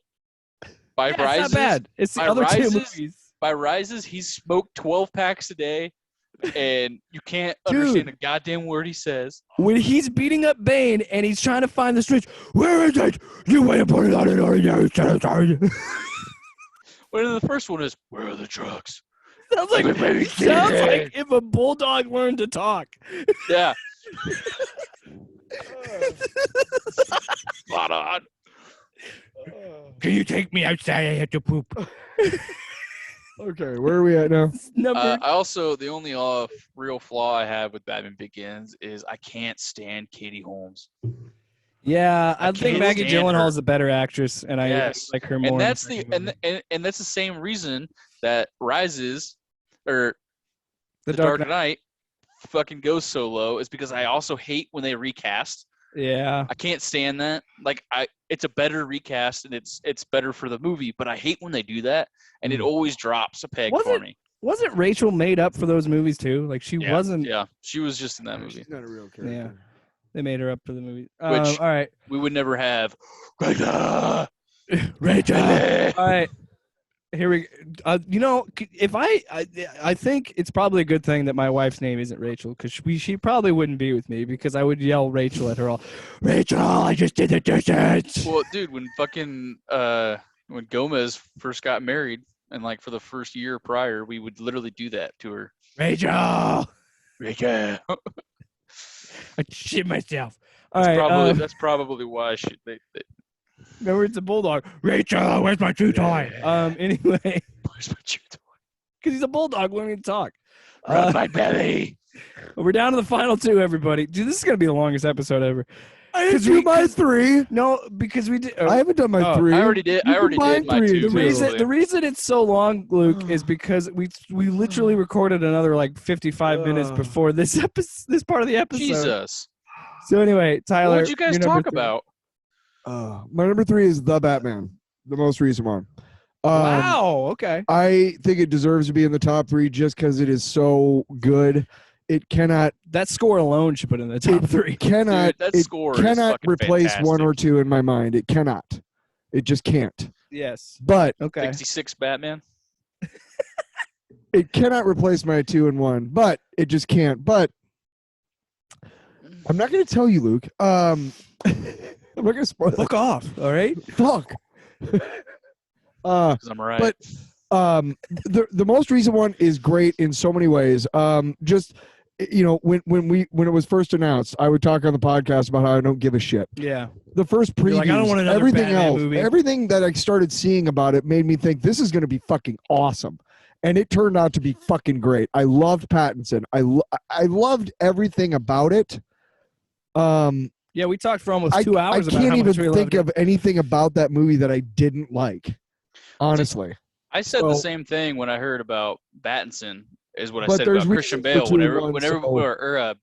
By It's Rises, not bad. It's the by other two Rises- movies. By Rises, he's smoked 12 packs a day, and you can't Dude. understand a goddamn word he says. When he's beating up Bane and he's trying to find the switch, where is it? You wait to put it on an ordinary territory. When the first one is, where are the drugs? Sounds like if a bulldog learned to talk. Yeah. Spot on. Can you take me outside? I have to poop. Okay, where are we at now? Number I also, the only real flaw I have with Batman Begins is I can't stand Katie Holmes. Yeah, I think can't Maggie stand Gyllenhaal her. is a better actress, and I Yes. like her more. And in that's the the second movie. and that's the same reason that Rises or The The Dark Dark Knight fucking goes so low is because I also hate when they recast. Yeah, I can't stand that. Like it's a better recast and it's better for the movie, but I hate when they do that and it always drops a peg Was for it- me. wasn't Rachel made up for those movies too? Like she wasn't. Yeah, she was just in that movie. She's not a real character. Yeah. They made her up for the movie. Which- all right, We would never have. Rachel. Rachel. All right. Here we if I think it's probably a good thing that my wife's name isn't Rachel because she probably wouldn't be with me because I would yell Rachel at her all. Rachel, I just did the dishes. Well, dude, when fucking when Gomez first got married and like for the first year prior, we would literally do that to her. Rachel, Rachel. I shit myself. All right. That's probably why they Remember, it's a bulldog. Rachel, where's my chew toy? Anyway, where's my chew toy? because he's a bulldog learning to talk. Rub my belly. We're down to the final two, everybody. Dude, this is gonna be the longest episode ever. I didn't do my three. No, because we did. I haven't done my three. I already did. You I already did combined my three two. and two. The reason it's so long, Luke, is because we literally recorded another like 55 minutes before this this part of the episode. Jesus. So anyway, Tyler, What did you guys your number talk three. about? My number three is The Batman, the most recent one. Wow. Okay. I think it deserves to be in the top three just because it is so good. It cannot. That score alone should put it in the top three. Cannot. Dude, that it score is cannot fucking replace one or fantastic. two in my mind. It cannot. It just can't. Yes. But Okay. 66 Batman. it cannot replace my 2 and 1. But it just can't. But I'm not going to tell you, Luke. I'm not going to spoil it. Fuck off. All right. Fuck. Because I'm right. But the most recent one is great in so many ways. Just when it was first announced, I would talk on the podcast about how I don't give a shit. Yeah. The first You're previews, like, I don't want another everything Batman else, movie. everything that I started seeing about it made me think this is going to be fucking awesome, and it turned out to be fucking great. I loved Pattinson. I loved everything about it. Yeah, we talked for almost 2 hours I about can't how even much we loved think it. of anything about that movie that I didn't like. Honestly, I said the so- same thing when I heard about Battinson. Is what I But said there's about Christian reasons for Bale. 2 Whenever, and 1, or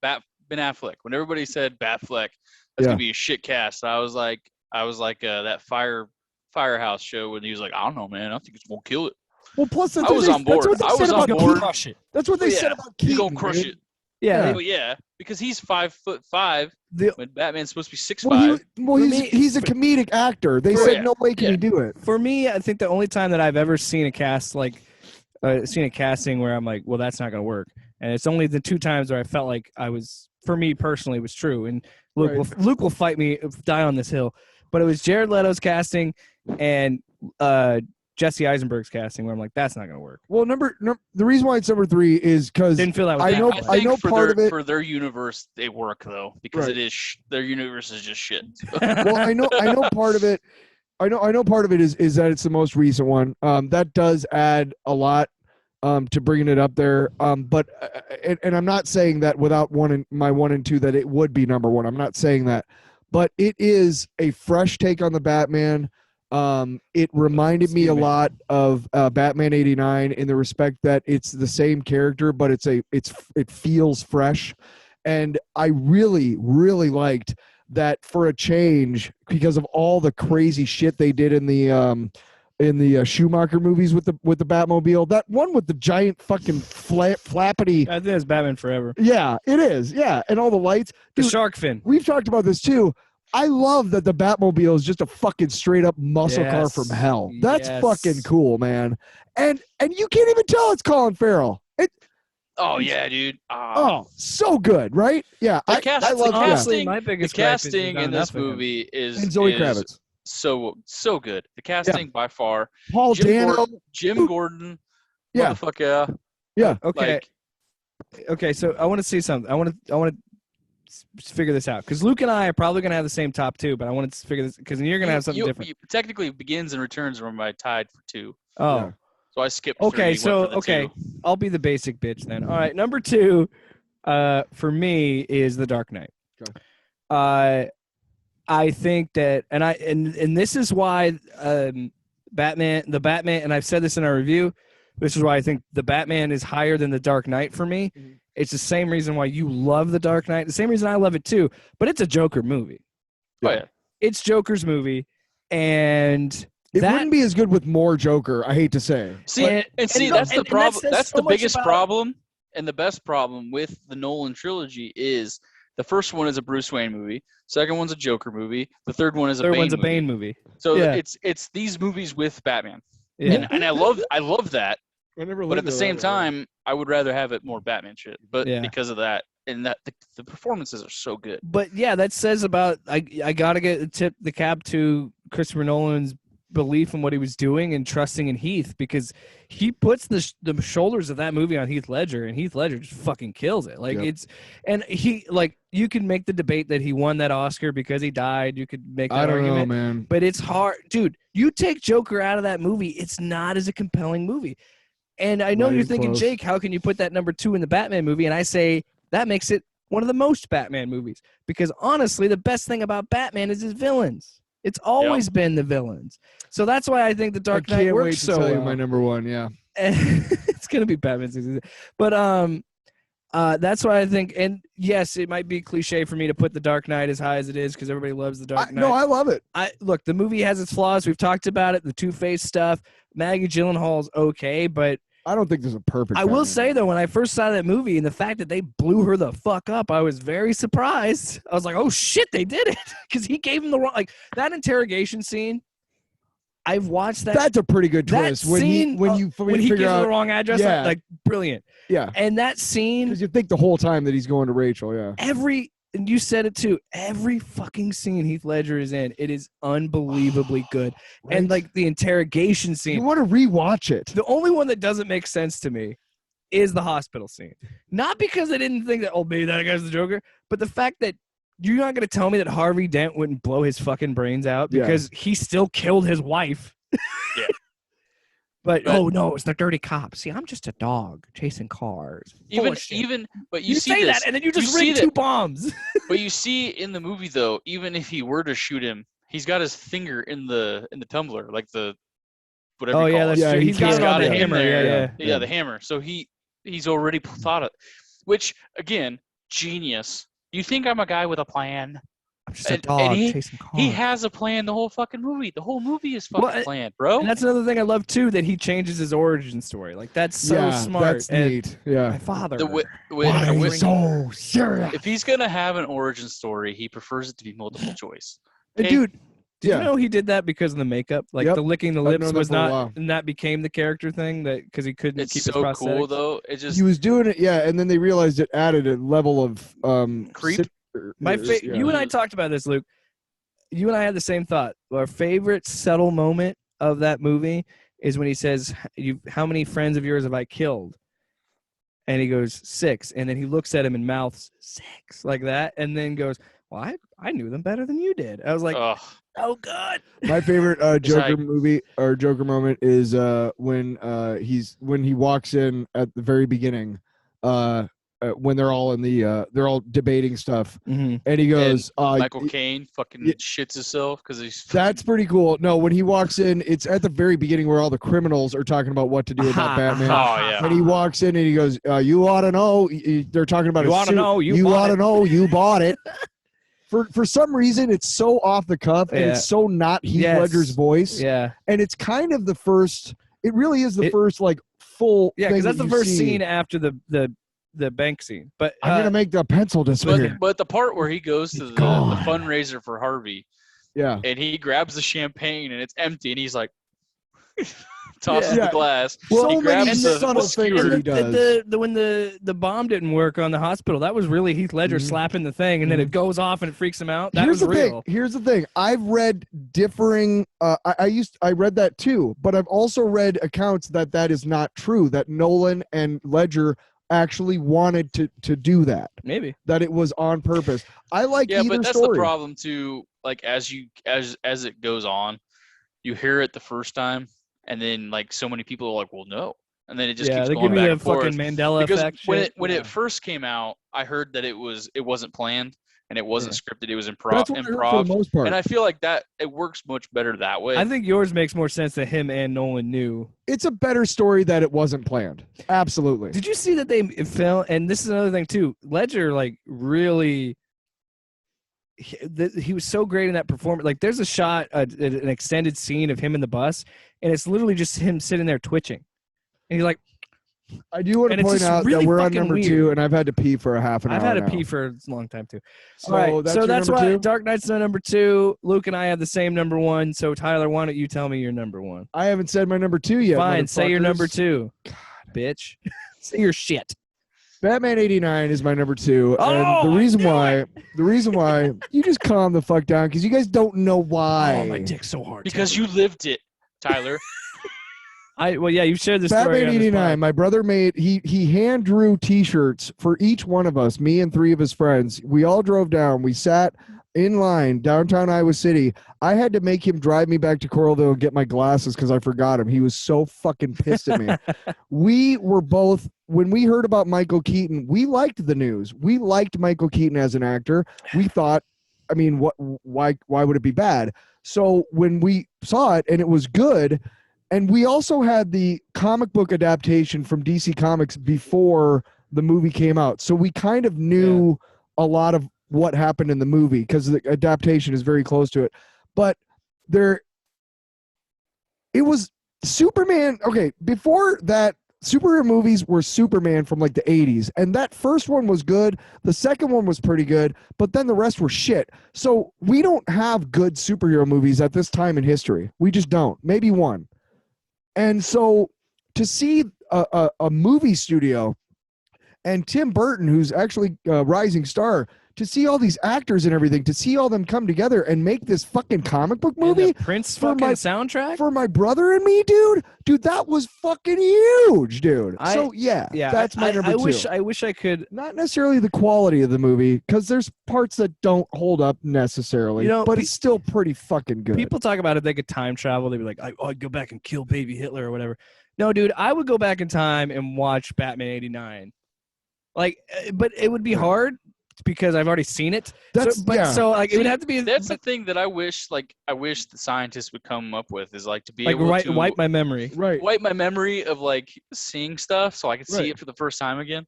Ben Affleck. When everybody said Batfleck, that's gonna be a shit cast. I was like that Firehouse show when he was like, I don't know, man. I think it's gonna kill it. well, plus I was on board. That's what they I was said on about board. Keaton. That's what they said about Keaton. He's gonna crush dude. it. Yeah. Well, yeah, because he's 5'5" The- when Batman's supposed to be 6'5". Well, he's a comedic actor. They said Yeah. no way can he do it. For me, I think the only time that I've ever seen a cast seen a casting where I'm like, well, that's not going to work. And it's only the 2 times where I felt like for me personally, was true. And Luke will fight me, die on this hill. But it was Jared Leto's casting and Jesse Eisenberg's casting where I'm like, that's not going to work. Well, the reason why it's number 3 is because Didn't feel that was I know- happening. I think for part of it- for their universe they work though because Right. it is their universe is just shit. well, I know part of it. I know part of it is that it's the most recent one. That does add a lot to bringing it up there. But and I'm not saying that without my 1 and 2 that it would be number 1. I'm not saying that, but it is a fresh take on the Batman. It reminded me a lot of Batman '89 in the respect that it's the same character, but it feels fresh, and I really liked that for a change, because of all the crazy shit they did in the Schumacher movies with the Batmobile, that one with the giant fucking flappity. I think it's Batman Forever. Yeah, it is. Yeah, and all the lights. The Dude, shark fin. we've talked about this too. I love that the Batmobile is just a fucking straight up muscle car Yes. from hell. That's Yes. fucking cool, man. And you can't even tell it's Colin Farrell. Oh yeah, dude. Oh, so good, right? Yeah, The I love the yeah. casting. My The biggest gripe is casting not in this enough of him. movie is And Zoe is Kravitz, so good. The casting by far. Paul Dano. Jim Gordon. Yeah. Motherfucker. Yeah. Okay. Like, Okay, so I want to see something. I want to figure this out because Luke and I are probably going to have the same top 2, but I want to figure this because you're going to have something different. Technically, Begins and Returns were my tied for 2. Oh, Yeah. So I skipped. okay. 3, So went for the 2. I'll be the basic bitch then. All right, number 2, for me is The Dark Knight. Okay. I think that, and this is why the Batman, and I've said this in our review. This is why I think the Batman is higher than the Dark Knight for me. Mhm. It's the same reason why you love the Dark Knight. The same reason I love it too. But it's a Joker movie. Oh yeah. It's Joker's movie, and It that, wouldn't be as good with more Joker, I hate to say. See, and see, no, that's the and problem. That's so the much biggest about- problem, and the best problem with the Nolan trilogy is the first one is a Bruce Wayne movie, second one's a Joker movie, the third one is a third Bane one's a movie. Bane movie. So Yeah. it's these movies with Batman, Yeah. and I love that. I never But at the same time, I would rather have it more Batman shit. But Yeah. because of that, and that the performances are so good. But yeah, that says about I gotta tip the cap to Christopher Nolan's belief in what he was doing and trusting in Heath, because he puts the shoulders of that movie on Heath Ledger, and Heath Ledger just fucking kills it. Like Yep. it's, and he, like, you can make the debate that he won that Oscar because he died. You could make that I don't argument, know, man. but it's hard, dude. You take Joker out of that movie, it's not as a compelling movie. And I know Not you're even thinking, close. Jake, how can you put that number 2 in the Batman movie? And I say that makes it one of the most Batman movies, because honestly, the best thing about Batman is his villains. It's always been the villains. So that's why I think the Dark I Knight can't wait works to so tell you well. my number 1, yeah. It's gonna be Batman 66. But that's why I think, and yes, it might be cliche for me to put the Dark Knight as high as it is because everybody loves the Dark Knight. No, I love it. Look, the movie has its flaws. We've talked about it. The Two-Face stuff. Maggie Gyllenhaal's okay, but I don't think there's a perfect I will Batman say, though, when I first saw that movie and the fact that they blew her the fuck up, I was very surprised. I was like, oh, shit, they did it. Because he gave him the wrong, like, that interrogation scene, I've watched that. That's a pretty good that twist. When scene, you when he figure gives her out, the wrong address, yeah. like, brilliant. yeah, And that scene, because you think the whole time that he's going to Rachel, yeah. and you said it too, every fucking scene Heath Ledger is in, it is unbelievably good. And, Right? like, the interrogation scene. You want to rewatch it. The only one that doesn't make sense to me is the hospital scene. Not because I didn't think that, oh, maybe that guy's the Joker, but the fact that you're not going to tell me that Harvey Dent wouldn't blow his fucking brains out Yeah. because he still killed his wife. Yeah. But oh no, it's the dirty cop. See, I'm just a dog chasing cars. But You see say this, that, and then you just you see rig that- 2 bombs. But you see in the movie though, even if he were to shoot him, he's got his finger in the tumbler, like the whatever. Oh you yeah, call that's it. Yeah, true. he He's got can't- it on the got it in hammer. there. Yeah. Yeah, the hammer. So he's already thought it. Which again, genius. You think I'm a guy with a plan? I'm just a And dog he- chasing cars. He has a plan the whole fucking movie. The whole movie is fucking Well, planned, bro. And that's another thing I love too, that he changes his origin story. Like that's so yeah, smart. that's And neat. Yeah. my father. So serious? if he's gonna have an origin story, he prefers it to be multiple choice. And Okay. dude, Did yeah. you know he did that because of the makeup? Like Yep. the licking the I've lips known that was for a not, while. and that became the character thing that because he couldn't It's keep so his cool prosthetics. though. It just he was doing it, yeah, and then they realized it added a level of Creep? yeah. You and I talked about this, Luke. You and I had the same thought. Our favorite subtle moment of that movie is when he says, how many friends of yours have I killed? And he goes, 6. And then he looks at him and mouths 6 like that. And then goes, well, I knew them better than you did. I was like, ugh. oh, God. My favorite Joker like- movie or Joker moment is when he walks in at the very beginning, when they're all in the they're all debating stuff, Mm-hmm. and he goes, Michael Caine fucking yeah. shits himself because he's That's pretty cool. No, when he walks in, it's at the very beginning where all the criminals are talking about what to do about Batman. Oh, yeah. And he walks in and he goes, "You ought to know." They're talking about You his oughta suit. know, you bought ought to it." know. You bought it. For some reason, it's so off the cuff and it's so not Heath Ledger's voice. Yeah. And it's kind of the first. It really is the first like full. Yeah, because that's the first scene after the bank scene. But I'm gonna make the pencil disappear. But the part where he goes to the fundraiser for Harvey, yeah, and he grabs the champagne and it's empty, and he's like, tosses the glass. Well, he grabs the subtle things that he does. When the bomb didn't work on the hospital, that was really Heath Ledger slapping the thing, and then it goes off and it freaks him out. That was real. Here's the thing. I've read differing. I read that too, but I've also read accounts that is not true. That Nolan and Ledger actually wanted to do that. Maybe that it was on purpose. I like either but that's story. the problem too. Like as it goes on, you hear it the first time, and then like so many people are like, "Well, no," and then it just keeps going back and forth. Fucking Mandela effect. When it first came out, I heard that it wasn't planned and it wasn't scripted. It was improv. For the most part. And I feel like that it works much better that way. I think yours makes more sense that him and Nolan knew. It's a better story that it wasn't planned. Absolutely. Did you see that they filmed? And this is another thing too. Ledger like really. He was so great in that performance. Like, there's a shot, an extended scene of him in the bus, and it's literally just him sitting there twitching. And he's like, I do want to point out that we're on number 2, and I've had to pee for a half an hour. I've had to pee for a long time too. So that's why Dark Knight's number 2. Luke and I have the same number 1. So Tyler, why don't you tell me your number 1? I haven't said my number 2 yet. Fine, say your number 2. God, bitch. Say your shit. Batman 89 is my number 2, and the reason why, you just calm the fuck down because you guys don't know why. Oh, my dick's so hard. Because you lived it, Tyler. You shared this story. Batman 89. My brother made he hand drew T-shirts for each one of us, me and 3 of his friends. We all drove down. We sat in line downtown Iowa City. I had to make him drive me back to Coralville and get my glasses because I forgot him. He was so fucking pissed at me. We were both. When we heard about Michael Keaton, we liked the news. We liked Michael Keaton as an actor. We thought, I mean, why would it be bad? So when we saw it and it was good, and we also had the comic book adaptation from DC Comics before the movie came out. So we kind of knew a lot of what happened in the movie because the adaptation is very close to it. But it was Superman. Okay, before that, superhero movies were Superman from like the 80s, and that first one was good. The second one was pretty good, but then the rest were shit. So we don't have good superhero movies at this time in history. We just don't. Maybe one. And so to see a movie studio and Tim Burton, who's actually a rising star, to see all these actors and everything, to see all them come together and make this fucking comic book movie. And the Prince fucking soundtrack? For my brother and me, dude. Dude, that was fucking huge, dude. That's my number 2. I wish I could. Not necessarily the quality of the movie, because there's parts that don't hold up necessarily, but it's still pretty fucking good. People talk about it, they could time travel. They'd be like, I'd go back and kill baby Hitler or whatever. No, dude, I would go back in time and watch Batman 89. Like, but it would be hard because I've already seen it. It would have to be. That's the thing that I wish the scientists would come up with is like to be able to wipe my memory. Right. Wipe my memory of like seeing stuff so I can see it for the first time again.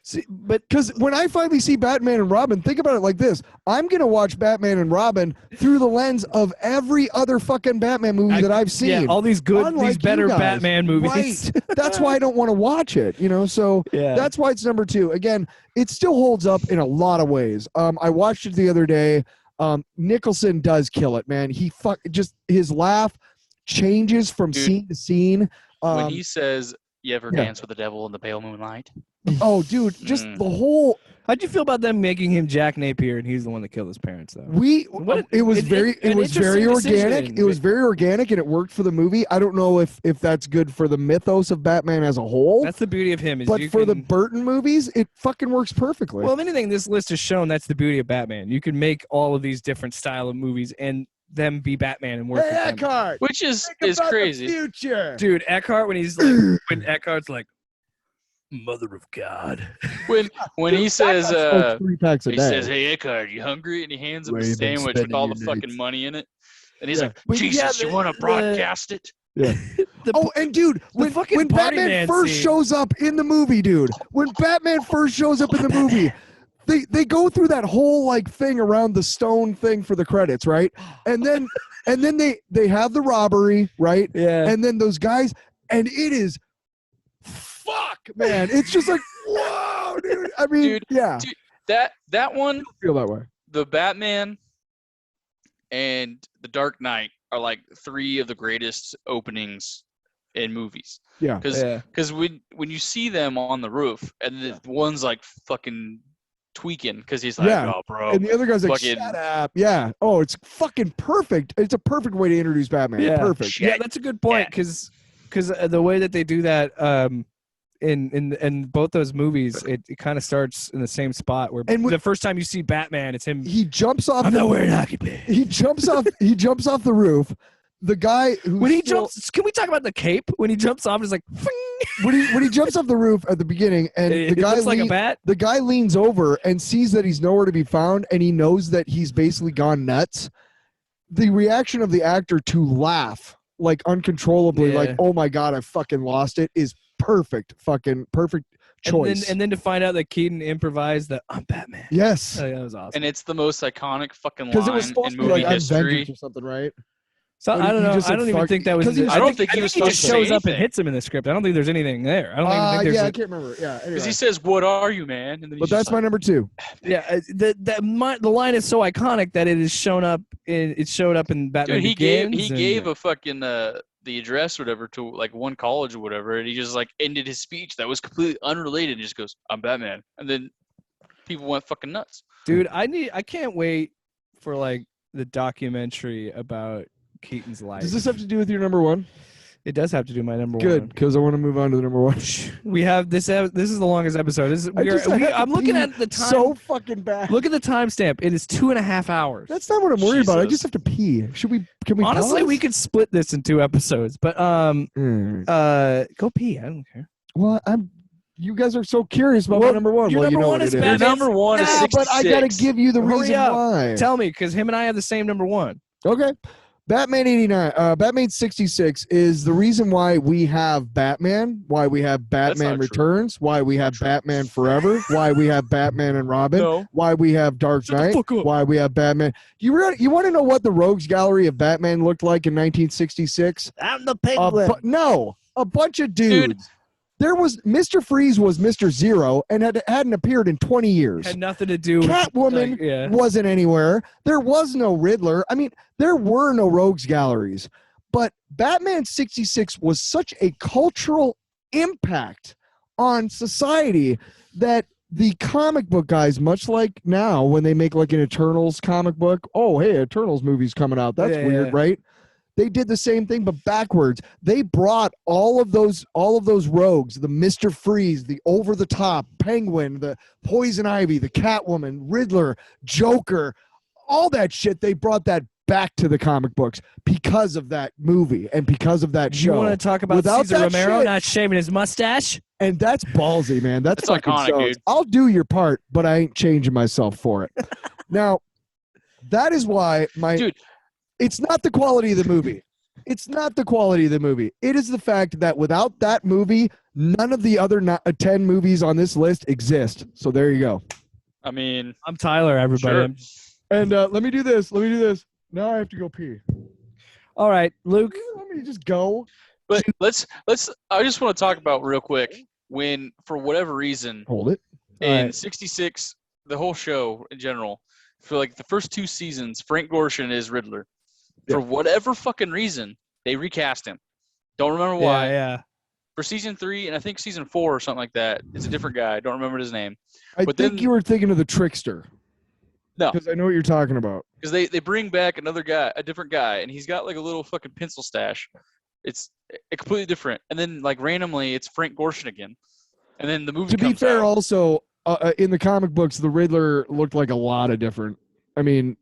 See, but because when I finally see Batman and Robin, think about it like this. I'm going to watch Batman and Robin through the lens of every other fucking Batman movie that I've seen. Yeah, all these better Batman movies. Right. That's why I don't want to watch it, so that's why it's number 2. Again, it still holds up in a lot of ways. I watched it the other day. Nicholson does kill it, man. Just his laugh changes from scene to scene. When he says, "You ever dance with the devil in the pale moonlight?" Oh, dude, just the whole. How'd you feel about them making him Jack Napier and he's the one that killed his parents, though? It was very organic. It was very organic and it worked for the movie. I don't know if that's good for the mythos of Batman as a whole. That's the beauty of him. But for the Burton movies, it fucking works perfectly. Well, if anything, this list has shown that's the beauty of Batman. You can make all of these different style of movies and them be Batman and work with them. Eckhart, which is crazy. The future. Dude, Eckhart when Eckhart's like, Mother of God. When he says, 3 packs a day. says, "Hey Eckhart, you hungry?" And he hands him a sandwich with all the fucking money in it, and he's like, "Jesus, you want to broadcast it?" Yeah. And dude, when Batman first shows up in the movie, dude, when Batman first shows up in the movie, they go through that whole like thing around the stone thing for the credits, right? And then they have the robbery, right? Yeah. And then those guys, and it is fuck, man. It's just like, whoa, dude. I mean, Dude, yeah. Dude, that one, I feel that way. the Batman and the Dark Knight are like 3 of the greatest openings in movies. Yeah. Because when you see them on the roof, and the one's like fucking tweaking because he's like, Yeah. oh, bro. And the other guy's like, fucking- shut up. Yeah. Oh, it's fucking perfect. It's a perfect way to introduce Batman. Yeah. Perfect. Yeah, that's a good point because the way that they do that in both those movies, it kind of starts in the same spot where And the first time you see Batman, it's him. He jumps off. I'm not wearing hockey pants. He jumps off. He jumps off the roof. The guy who When he jumps, can we talk about the cape? When he jumps off, it's like when he jumps off the roof at the beginning, and it the guy looks like a bat. The guy leans over and sees that he's nowhere to be found, and he knows that he's basically gone nuts. The reaction of the actor to laugh like uncontrollably, like, oh my god, I fucking lost it, is perfect. Fucking perfect choice. And then to find out that Keaton improvised that I'm Batman. Yes. Oh, yeah, that was awesome. And it's the most iconic fucking Because it line was supposed in to be movie like I'm history. vengeance or something, right? So But I don't he know. just I said don't even fuck- think that was. 'cause he was I don't think he was he supposed just to say shows up and anything. hits him in the script. I don't think there's anything there. I don't even think there's. Yeah, I can't remember. Yeah, Because anyway. he says, "What are you, man?" And then But that's my number 2. Yeah, the line is so iconic that it is shown up. It showed up in Batman Dude, he Begins. gave a fucking the address or whatever to like one college or whatever, and he just like ended his speech that was completely unrelated and just goes, "I'm Batman," and then people went fucking nuts. Dude, I can't wait for like the documentary about Keaton's life. Does this have to do with your number 1? It does have to do my number Good, one. because I want to move on to the number 1. We have this. This is the longest episode. I'm looking at the time. So fucking bad. Look at the timestamp. It is 2.5 hours. That's not what I'm worried about. I Jesus. just have to pee. Can we Honestly, pause? we could split this in 2 episodes. But go pee. I don't care. Well, you guys are so curious about my Well, number 1. your Well, you number know one what is it Your is. Batman. number 1 is Yeah, 66. but I gotta give you the Hurry reason up. why. Tell me, because him and I have the same number 1. Okay. Batman 89. Batman 66 is the reason why we have Batman, why we have Batman not true. Returns, why we have true. Batman Forever, why we have Batman and Robin, No. why we have Dark Shut the Knight, fuck up. why we have Batman. You want to know what the Rogues Gallery of Batman looked like in 1966? I'm the No, a bunch of dudes. Dude. There was Mr. Freeze was Mr. Zero and hadn't appeared in 20 years. Had nothing to do with Catwoman like, yeah. wasn't anywhere. There was no Riddler. I mean, there were no Rogues Galleries. But Batman 66 was such a cultural impact on society that the comic book guys, much like now when they make like an Eternals comic book, oh, hey, Eternals movie's coming out. That's weird, yeah. right? They did the same thing, but backwards. They brought all of those rogues, the Mr. Freeze, the over-the-top Penguin, the Poison Ivy, the Catwoman, Riddler, Joker, all that shit. They brought that back to the comic books because of that movie and because of that show. You want to talk about Without Cesar that Romero shit- not shaving his mustache? And that's ballsy, man. That's fucking iconic, so. dude. I'll do your part, but I ain't changing myself for it. Now, that is why Dude. it's not the quality of the movie. It's not the quality of the movie. It is the fact that without that movie, none of the other 10 movies on this list exist. So there you go. I mean, I'm Tyler, everybody. Sure. I'm- And let me do this. Now I have to go pee. All right, Luke. Let me just go. but let's. I just want to talk about real quick when, for whatever reason, Hold it. in Alright. 66, the whole show in general, for like the first 2 seasons, Frank Gorshin is Riddler. For whatever fucking reason, they recast him. Don't remember why. Yeah. For season 3 and I think season 4 or something like that, it's a different guy. I don't remember his name. I But think then- you were thinking of the Trickster. No. Because I know what you're talking about. Because they bring back another guy, a different guy, and he's got like a little fucking pencil stash. It's completely different. And then like randomly, it's Frank Gorshin again. And then the movie To be comes fair, out. also, in the comic books, the Riddler looked like a lot of different. I mean,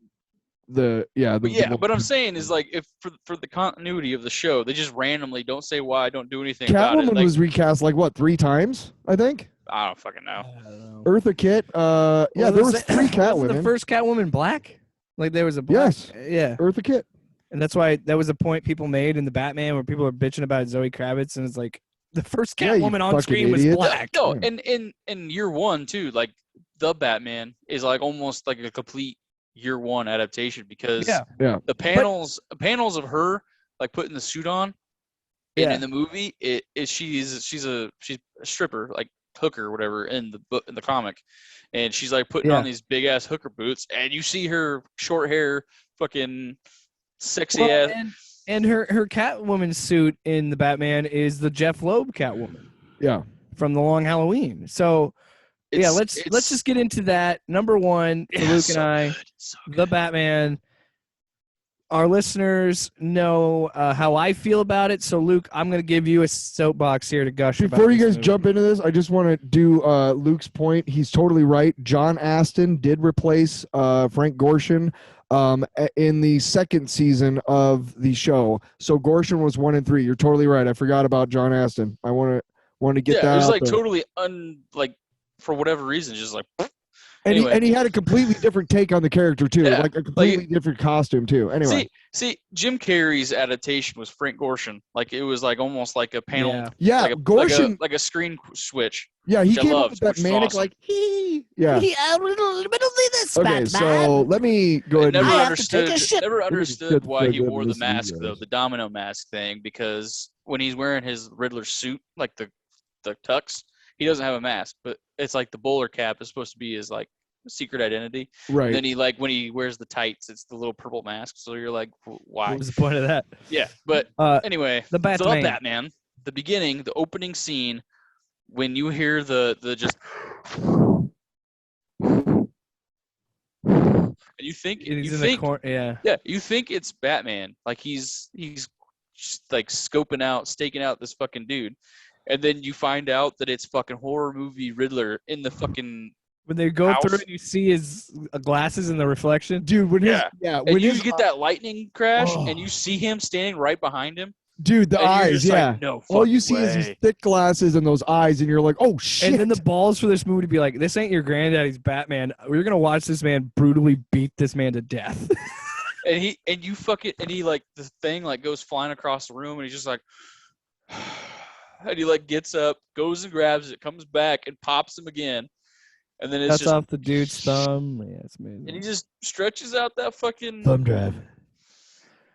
but But I'm saying is like if for the continuity of the show, they just randomly don't say why, don't do anything about it. Catwoman Like, was recast like what 3 times? I think. I don't fucking know. Eartha Kitt. Yeah, there was 3 Wasn't Catwomen. the first Catwoman black? Like there was a black. Yes. Yeah. Eartha Kitt. And that's why that was a point people made in the Batman where people are bitching about Zoe Kravitz and it's like The first Yeah, you Catwoman on fucking screen was idiot. black. No, and in year one too, like the Batman is like almost like a complete year one adaptation because Yeah. the panels of her like putting the suit on and in the movie she's a stripper, like hooker or whatever in the book, in the comic, and she's like putting on these big ass hooker boots, and you see her short hair, fucking sexy ass. And her Catwoman suit in the Batman is the Jeff Loeb Catwoman. Yeah. From the Long Halloween. So let's just get into that. Number one for Luke and I, the Batman. Our listeners know how I feel about it. So, Luke, I'm going to give you a soapbox here to gush about. Before you guys jump into this, I just want to do Luke's point. He's totally right. John Astin did replace Frank Gorshin in the second season of the show. So Gorshin was 1 and 3. You're totally right. I forgot about John Astin. I want to get that. It was out like there. totally for whatever reason, just like. And, anyway. he had a completely different take on the character too, like a completely different costume too. Anyway, see, Jim Carrey's adaptation was Frank Gorshin. Like it was like almost like a panel, like Gorshin, like a screen switch. Yeah, he came up with that manic awesome. like Okay, so let me go ahead. Never understood why he wore the mask though, the domino mask thing, because when he's wearing his Riddler suit, like the tux, he doesn't have a mask, but it's like the bowler cap is supposed to be his like secret identity. Right. And then he like when he wears the tights, it's the little purple mask. So you're like, why? What was the point of that? Yeah, but anyway, the Batman, the beginning, the opening scene, when you hear the just, and you think you think it's Batman, like he's just like staking out this fucking dude. And then you find out that it's fucking horror movie Riddler in the fucking when they go house. through and you see his glasses in the reflection, dude. When when you get that lightning crash and you see him standing right behind him, dude, the eyes, like, no, all you see is his thick glasses and those eyes, and you're like, oh shit. And then the balls for this movie to be like, this ain't your granddaddy's Batman. We're gonna watch this man brutally beat this man to death. and he like the thing like goes flying across the room, and he's just like. And he like gets up, goes and grabs it, comes back and pops him again, and then it's cuts just off the dude's thumb. Yeah, it's amazing. And he just stretches out that fucking thumb drive.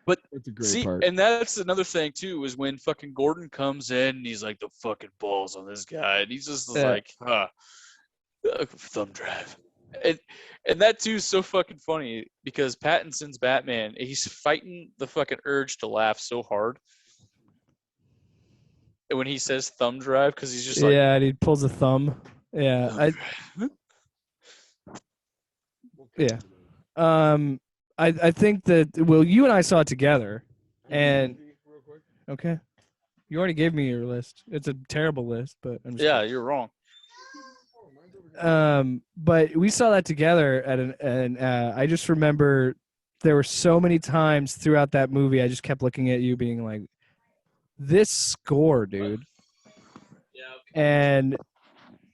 But it's a great part. And that's another thing too, is when fucking Gordon comes in and he's like the fucking balls on this guy, and he's just like, thumb drive. And that too is so fucking funny because Pattinson's Batman, he's fighting the fucking urge to laugh so hard. When he says thumb drive, because he's just like, and he pulls a thumb. Yeah, I think that you and I saw it together, and okay, you already gave me your list. It's a terrible list, but I'm just kidding. You're wrong. But we saw that together and I just remember there were so many times throughout that movie I just kept looking at you being like, this score, dude. And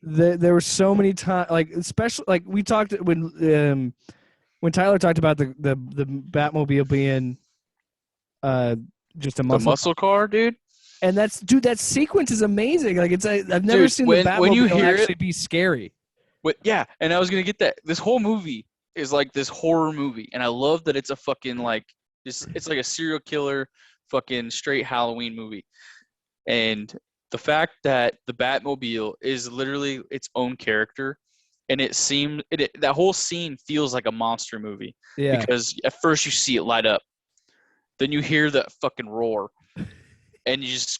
there were so many times, like especially like we talked when Tyler talked about the Batmobile being just a muscle car, dude. And that sequence is amazing. Like I've never seen the Batmobile actually be scary. And I was gonna get that. This whole movie is like this horror movie, and I love that it's a fucking like it's like a serial killer. Fucking straight Halloween movie, and the fact that the Batmobile is literally its own character, and that whole scene feels like a monster movie. Yeah. Because at first you see it light up, then you hear that fucking roar, and you just.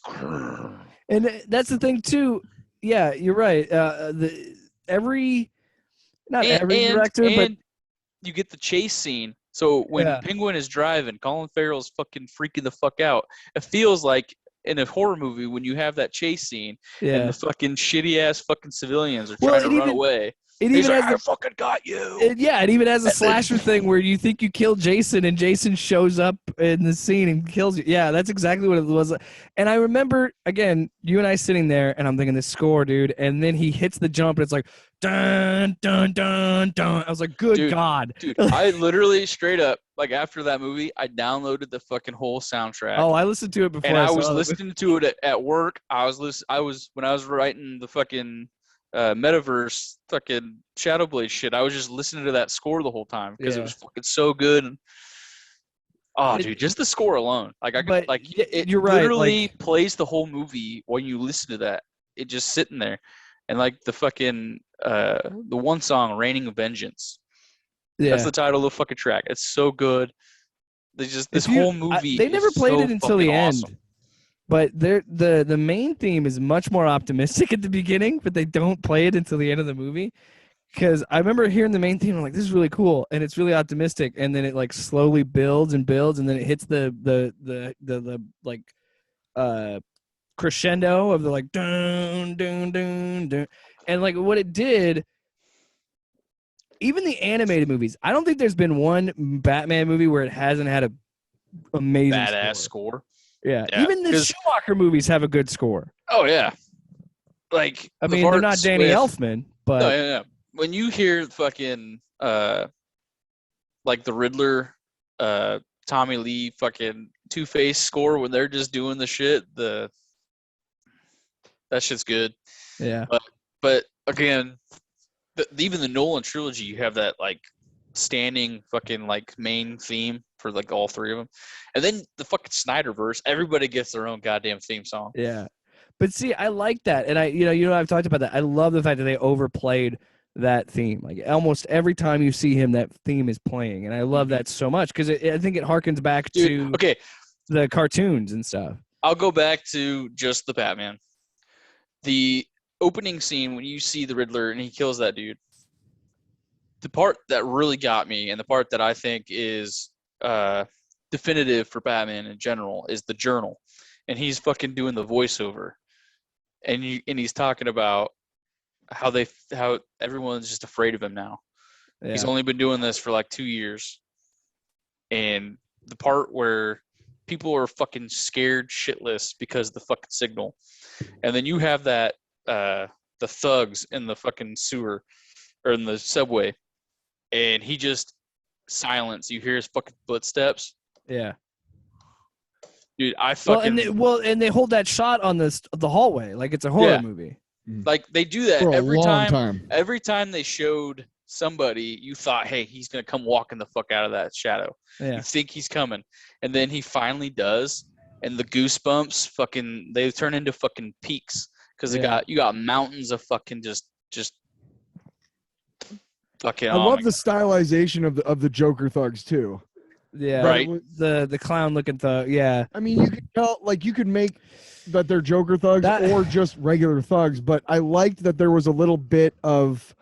And that's the thing too. Yeah, you're right. Every director, but you get the chase scene. So when Penguin is driving, Colin Farrell's fucking freaking the fuck out. It feels like in a horror movie when you have that chase scene and the fucking shitty ass fucking civilians are trying to run away. I fucking got you. It even has a slasher thing where you think you killed Jason and Jason shows up in the scene and kills you. Yeah, that's exactly what it was. And I remember, again, you and I sitting there and I'm thinking this score, dude. And then he hits the jump and it's like, dun dun dun dun. I was like, good God, dude! I literally straight up like after that movie, I downloaded the fucking whole soundtrack. Oh, I listened to it before. And I was listening to it at work. I was when I was writing the fucking metaverse fucking Shadowblade shit. I was just listening to that score the whole time because it was fucking so good. Oh, dude, just the score alone. Like it you're right, literally plays the whole movie when you listen to that. It just sitting there, and like the fucking the one song, "Raining of Vengeance." Yeah. That's the title of the fucking track. It's so good. They just this whole movie. They never played so it until the end. awesome. But the main theme is much more optimistic at the beginning, but they don't play it until the end of the movie. Because I remember hearing the main theme, I'm like, this is really cool, and it's really optimistic, and then it like slowly builds and builds, and then it hits the like crescendo of the like dun dun dun dun, and like what it did. Even the animated movies, I don't think there's been one Batman movie where it hasn't had a amazing badass score. Yeah. Even the Schumacher movies have a good score. Oh yeah, like I mean, they're not Danny Elfman, but no, yeah. When you hear fucking like the Riddler, Tommy Lee, fucking Two-Face score when they're just doing the shit, that shit's good. Yeah. But again, even the Nolan trilogy, you have that like standing fucking like main theme for like all three of them, and then the fucking Snyderverse, everybody gets their own goddamn theme song. Yeah, but see, I like that, and I've talked about that. I love the fact that they overplayed that theme. Like almost every time you see him, that theme is playing, and I love that so much because I think it harkens back to the cartoons and stuff. I'll go back to just the Batman. The opening scene when you see the Riddler and he kills that dude. The part that really got me, and the part that I think is definitive for Batman in general, is the journal, and he's fucking doing the voiceover, and he's talking about how everyone's just afraid of him now. Yeah. He's only been doing this for like 2 years, and the part where people are fucking scared shitless because of the fucking signal, and then you have that the thugs in the fucking sewer or in the subway, and he just silence. You hear his fucking footsteps. Yeah, dude, I fucking and they hold that shot on the hallway like it's a horror movie. Like they do that for every time. Every time they showed somebody, you thought, hey, he's gonna come walking the fuck out of that shadow. Yeah. You think he's coming, and then he finally does, and the goosebumps fucking they turn into fucking peaks because you got mountains of fucking just fucking. I love the stylization of the Joker thugs too. Yeah, right. The clown looking thug. Yeah, I mean, you could tell, like, you could make that they're Joker thugs or just regular thugs, but I liked that there was a little bit of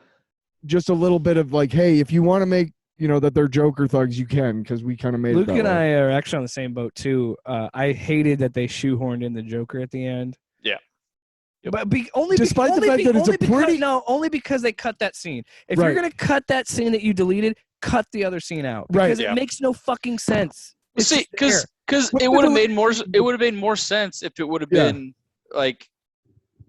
like, hey, if you want to make that they're Joker thugs, you can, because we kind of made Luke it that and way. I are actually on the same boat too. I hated that they shoehorned in the Joker at the end. Yeah. But only because they cut that scene. If you're gonna cut that scene that you deleted, cut the other scene out because it makes no fucking sense. See, because it would have made more. It would have made more sense if it would have been like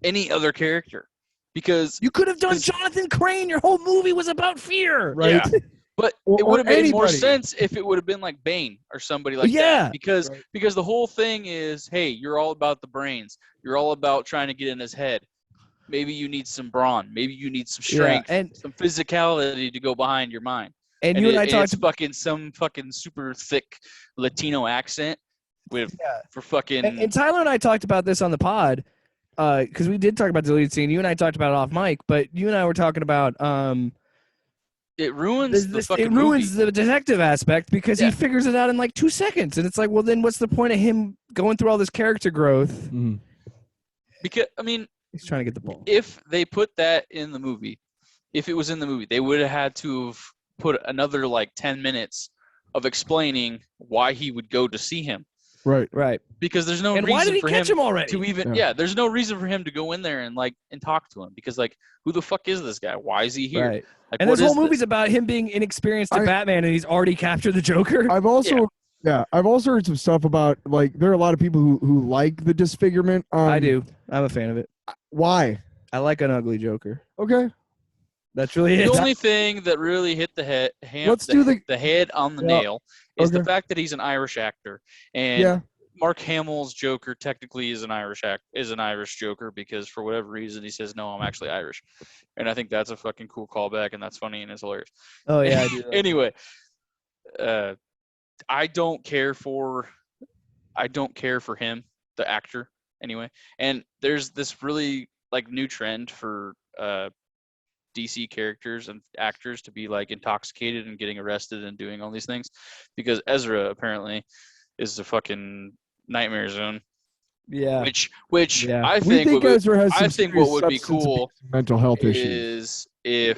any other character. Because you could have done Jonathan Crane. Your whole movie was about fear, right? Yeah. But it would have made more sense if it would have been like Bane or somebody like that. Because the whole thing is, hey, you're all about the brains. You're all about trying to get in his head. Maybe you need some brawn. Maybe you need some strength and some physicality to go behind your mind. And you and I talked about some fucking super thick Latino accent for fucking. And Tyler and I talked about this on the pod because we did talk about the deleted scene. You and I talked about it off mic, but you and I were talking about it ruins the detective aspect because he figures it out in like 2 seconds, and it's like, well, then what's the point of him going through all this character growth? Mm-hmm. Because I mean, he's trying to get the ball. If they put that in the movie, if it was in the movie, they would have had to have put another like 10 minutes of explaining why he would go to see him. Right. Because there's no reason why did he for catch him already? To even there's no reason for him to go in there and talk to him, because like, who the fuck is this guy? Why is he here? Right. Like, and this whole movie's about him being inexperienced at Batman, and he's already captured the Joker. I've also heard some stuff about, like, there are a lot of people who like the disfigurement. I do. I'm a fan of it. Why? I like an ugly Joker. Okay. That's really it. The only thing that really hit the head, the head on the nail is the fact that he's an Irish actor, and Mark Hamill's Joker technically is an Irish Joker because for whatever reason he says no, I'm actually Irish, and I think that's a fucking cool callback, and that's funny and it's hilarious. Oh yeah. I do that. Anyway, I don't care for him, the actor. Anyway, and there's this really like new trend for DC characters and actors to be like intoxicated and getting arrested and doing all these things because Ezra apparently is the fucking nightmare zone. Yeah. Which I think what would be cool mental health issues is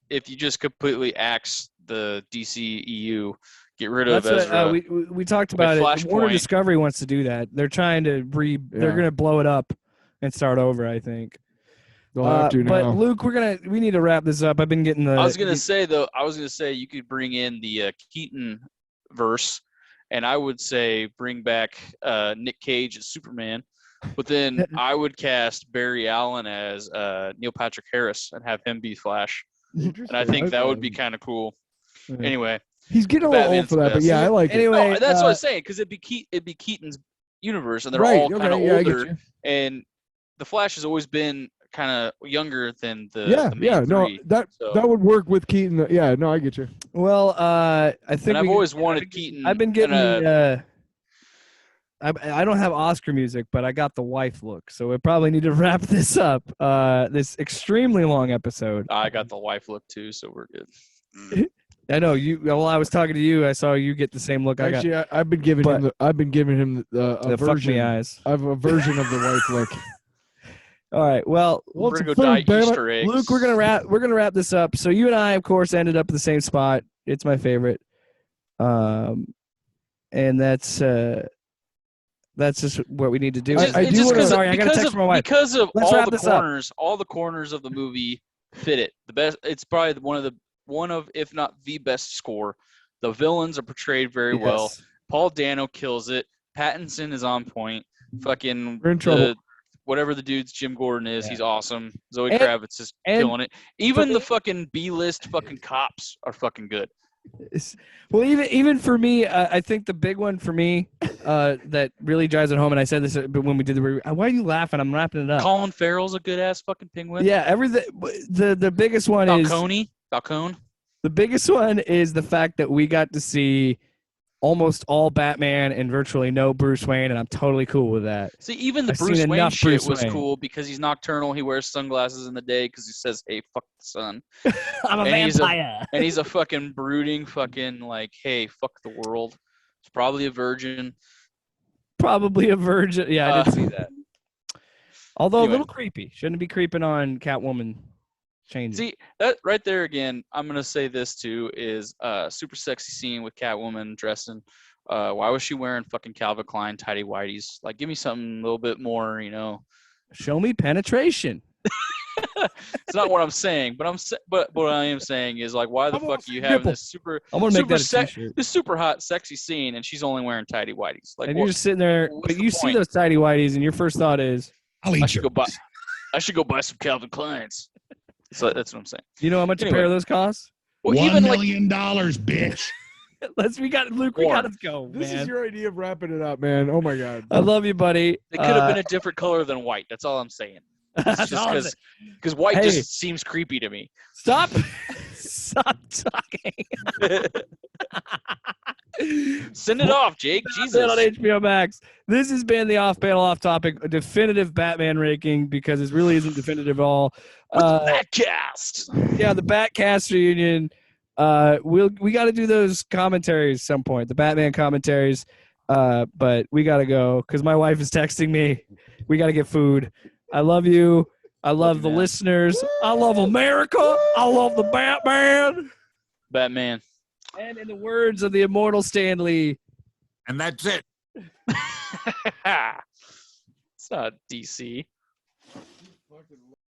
if you just completely axe the DC EU, get rid of Ezra. We talked about it. Warner Discovery wants to do that. They're trying to they're going to blow it up and start over, I think. But Luke, we need to wrap this up. I've been getting I was gonna say you could bring in the Keaton verse, and I would say bring back Nick Cage as Superman, but then I would cast Barry Allen as Neil Patrick Harris and have him be Flash, and I think that would be kind of cool. Anyway, he's getting a little old for that, but yeah, I like it. Anyway, that's what I was saying because it'd be Keaton's universe, and they're all kind of older, and the Flash has always been kind of younger than the main three. That would work with Keaton. I get you. Well, I think I've always wanted Keaton. I've been getting I don't have Oscar music, but I got the wife look, so we probably need to wrap this up. This extremely long episode. I got the wife look too, so we're good. I know you. Well, I was talking to you. I saw you get the same look. Actually, I've been giving him a version. Fuck me eyes. I have a version of the wife look. All right. Well, we're gonna go dye Easter eggs. Luke, we're gonna wrap this up. So you and I, of course, ended up at the same spot. It's my favorite, and that's just what we need to do. I gotta text my wife because of all the corners of the movie fit it. The best. It's probably one of if not the best score. The villains are portrayed very well. Paul Dano kills it. Pattinson is on point. Fucking we're in trouble. Whatever the dude's Jim Gordon is, he's awesome. Zoe Kravitz is killing it. Even the fucking B-list fucking cops are fucking good. Well, even for me, I think the big one for me that really drives it home, and I said this when we did the review. Why are you laughing? I'm wrapping it up. Colin Farrell's a good-ass fucking penguin. Yeah, everything. The biggest one Falcone. The biggest one is the fact that we got to see almost all Batman and virtually no Bruce Wayne, and I'm totally cool with that. See, even the Bruce Wayne shit was cool because he's nocturnal. He wears sunglasses in the day because he says, "Hey, fuck the sun." I'm a vampire. And he's a fucking brooding fucking like, "Hey, fuck the world." He's probably a virgin. Yeah, I did see that. Although a little creepy. Shouldn't be creeping on Catwoman. Changing. See, that right there again, I'm going to say this too, is super sexy scene with Catwoman dressing. Why was she wearing fucking Calvin Klein tighty whities? Like, give me something a little bit more, Show me penetration. It's not what I'm saying, but what I am saying is, like, why the fuck are you having this super hot, sexy scene, and she's only wearing tighty whities? Like, and you're just sitting there, but you see those tighty whities, and your first thought is, I should go buy some Calvin Kleins. So that's what I'm saying. You know how much a pair of those costs? Well, $1 million, bitch. We got to go, man. This is your idea of wrapping it up, man. Oh my God. I love you, buddy. It could have been a different color than white. That's all I'm saying. Just because white just seems creepy to me. Stop talking. Send it off, Jake. Jesus. On HBO Max. This has been the Off-Panel Off-Topic, a definitive Batman ranking because it really isn't definitive at all. The Batcast. Yeah, the Batcast reunion. We got to do those commentaries some point, the Batman commentaries. But we got to go because my wife is texting me. We got to get food. I love you. I love the listeners. I love America. I love the Batman. Batman. And in the words of the immortal Stan Lee. And that's it. It's not DC.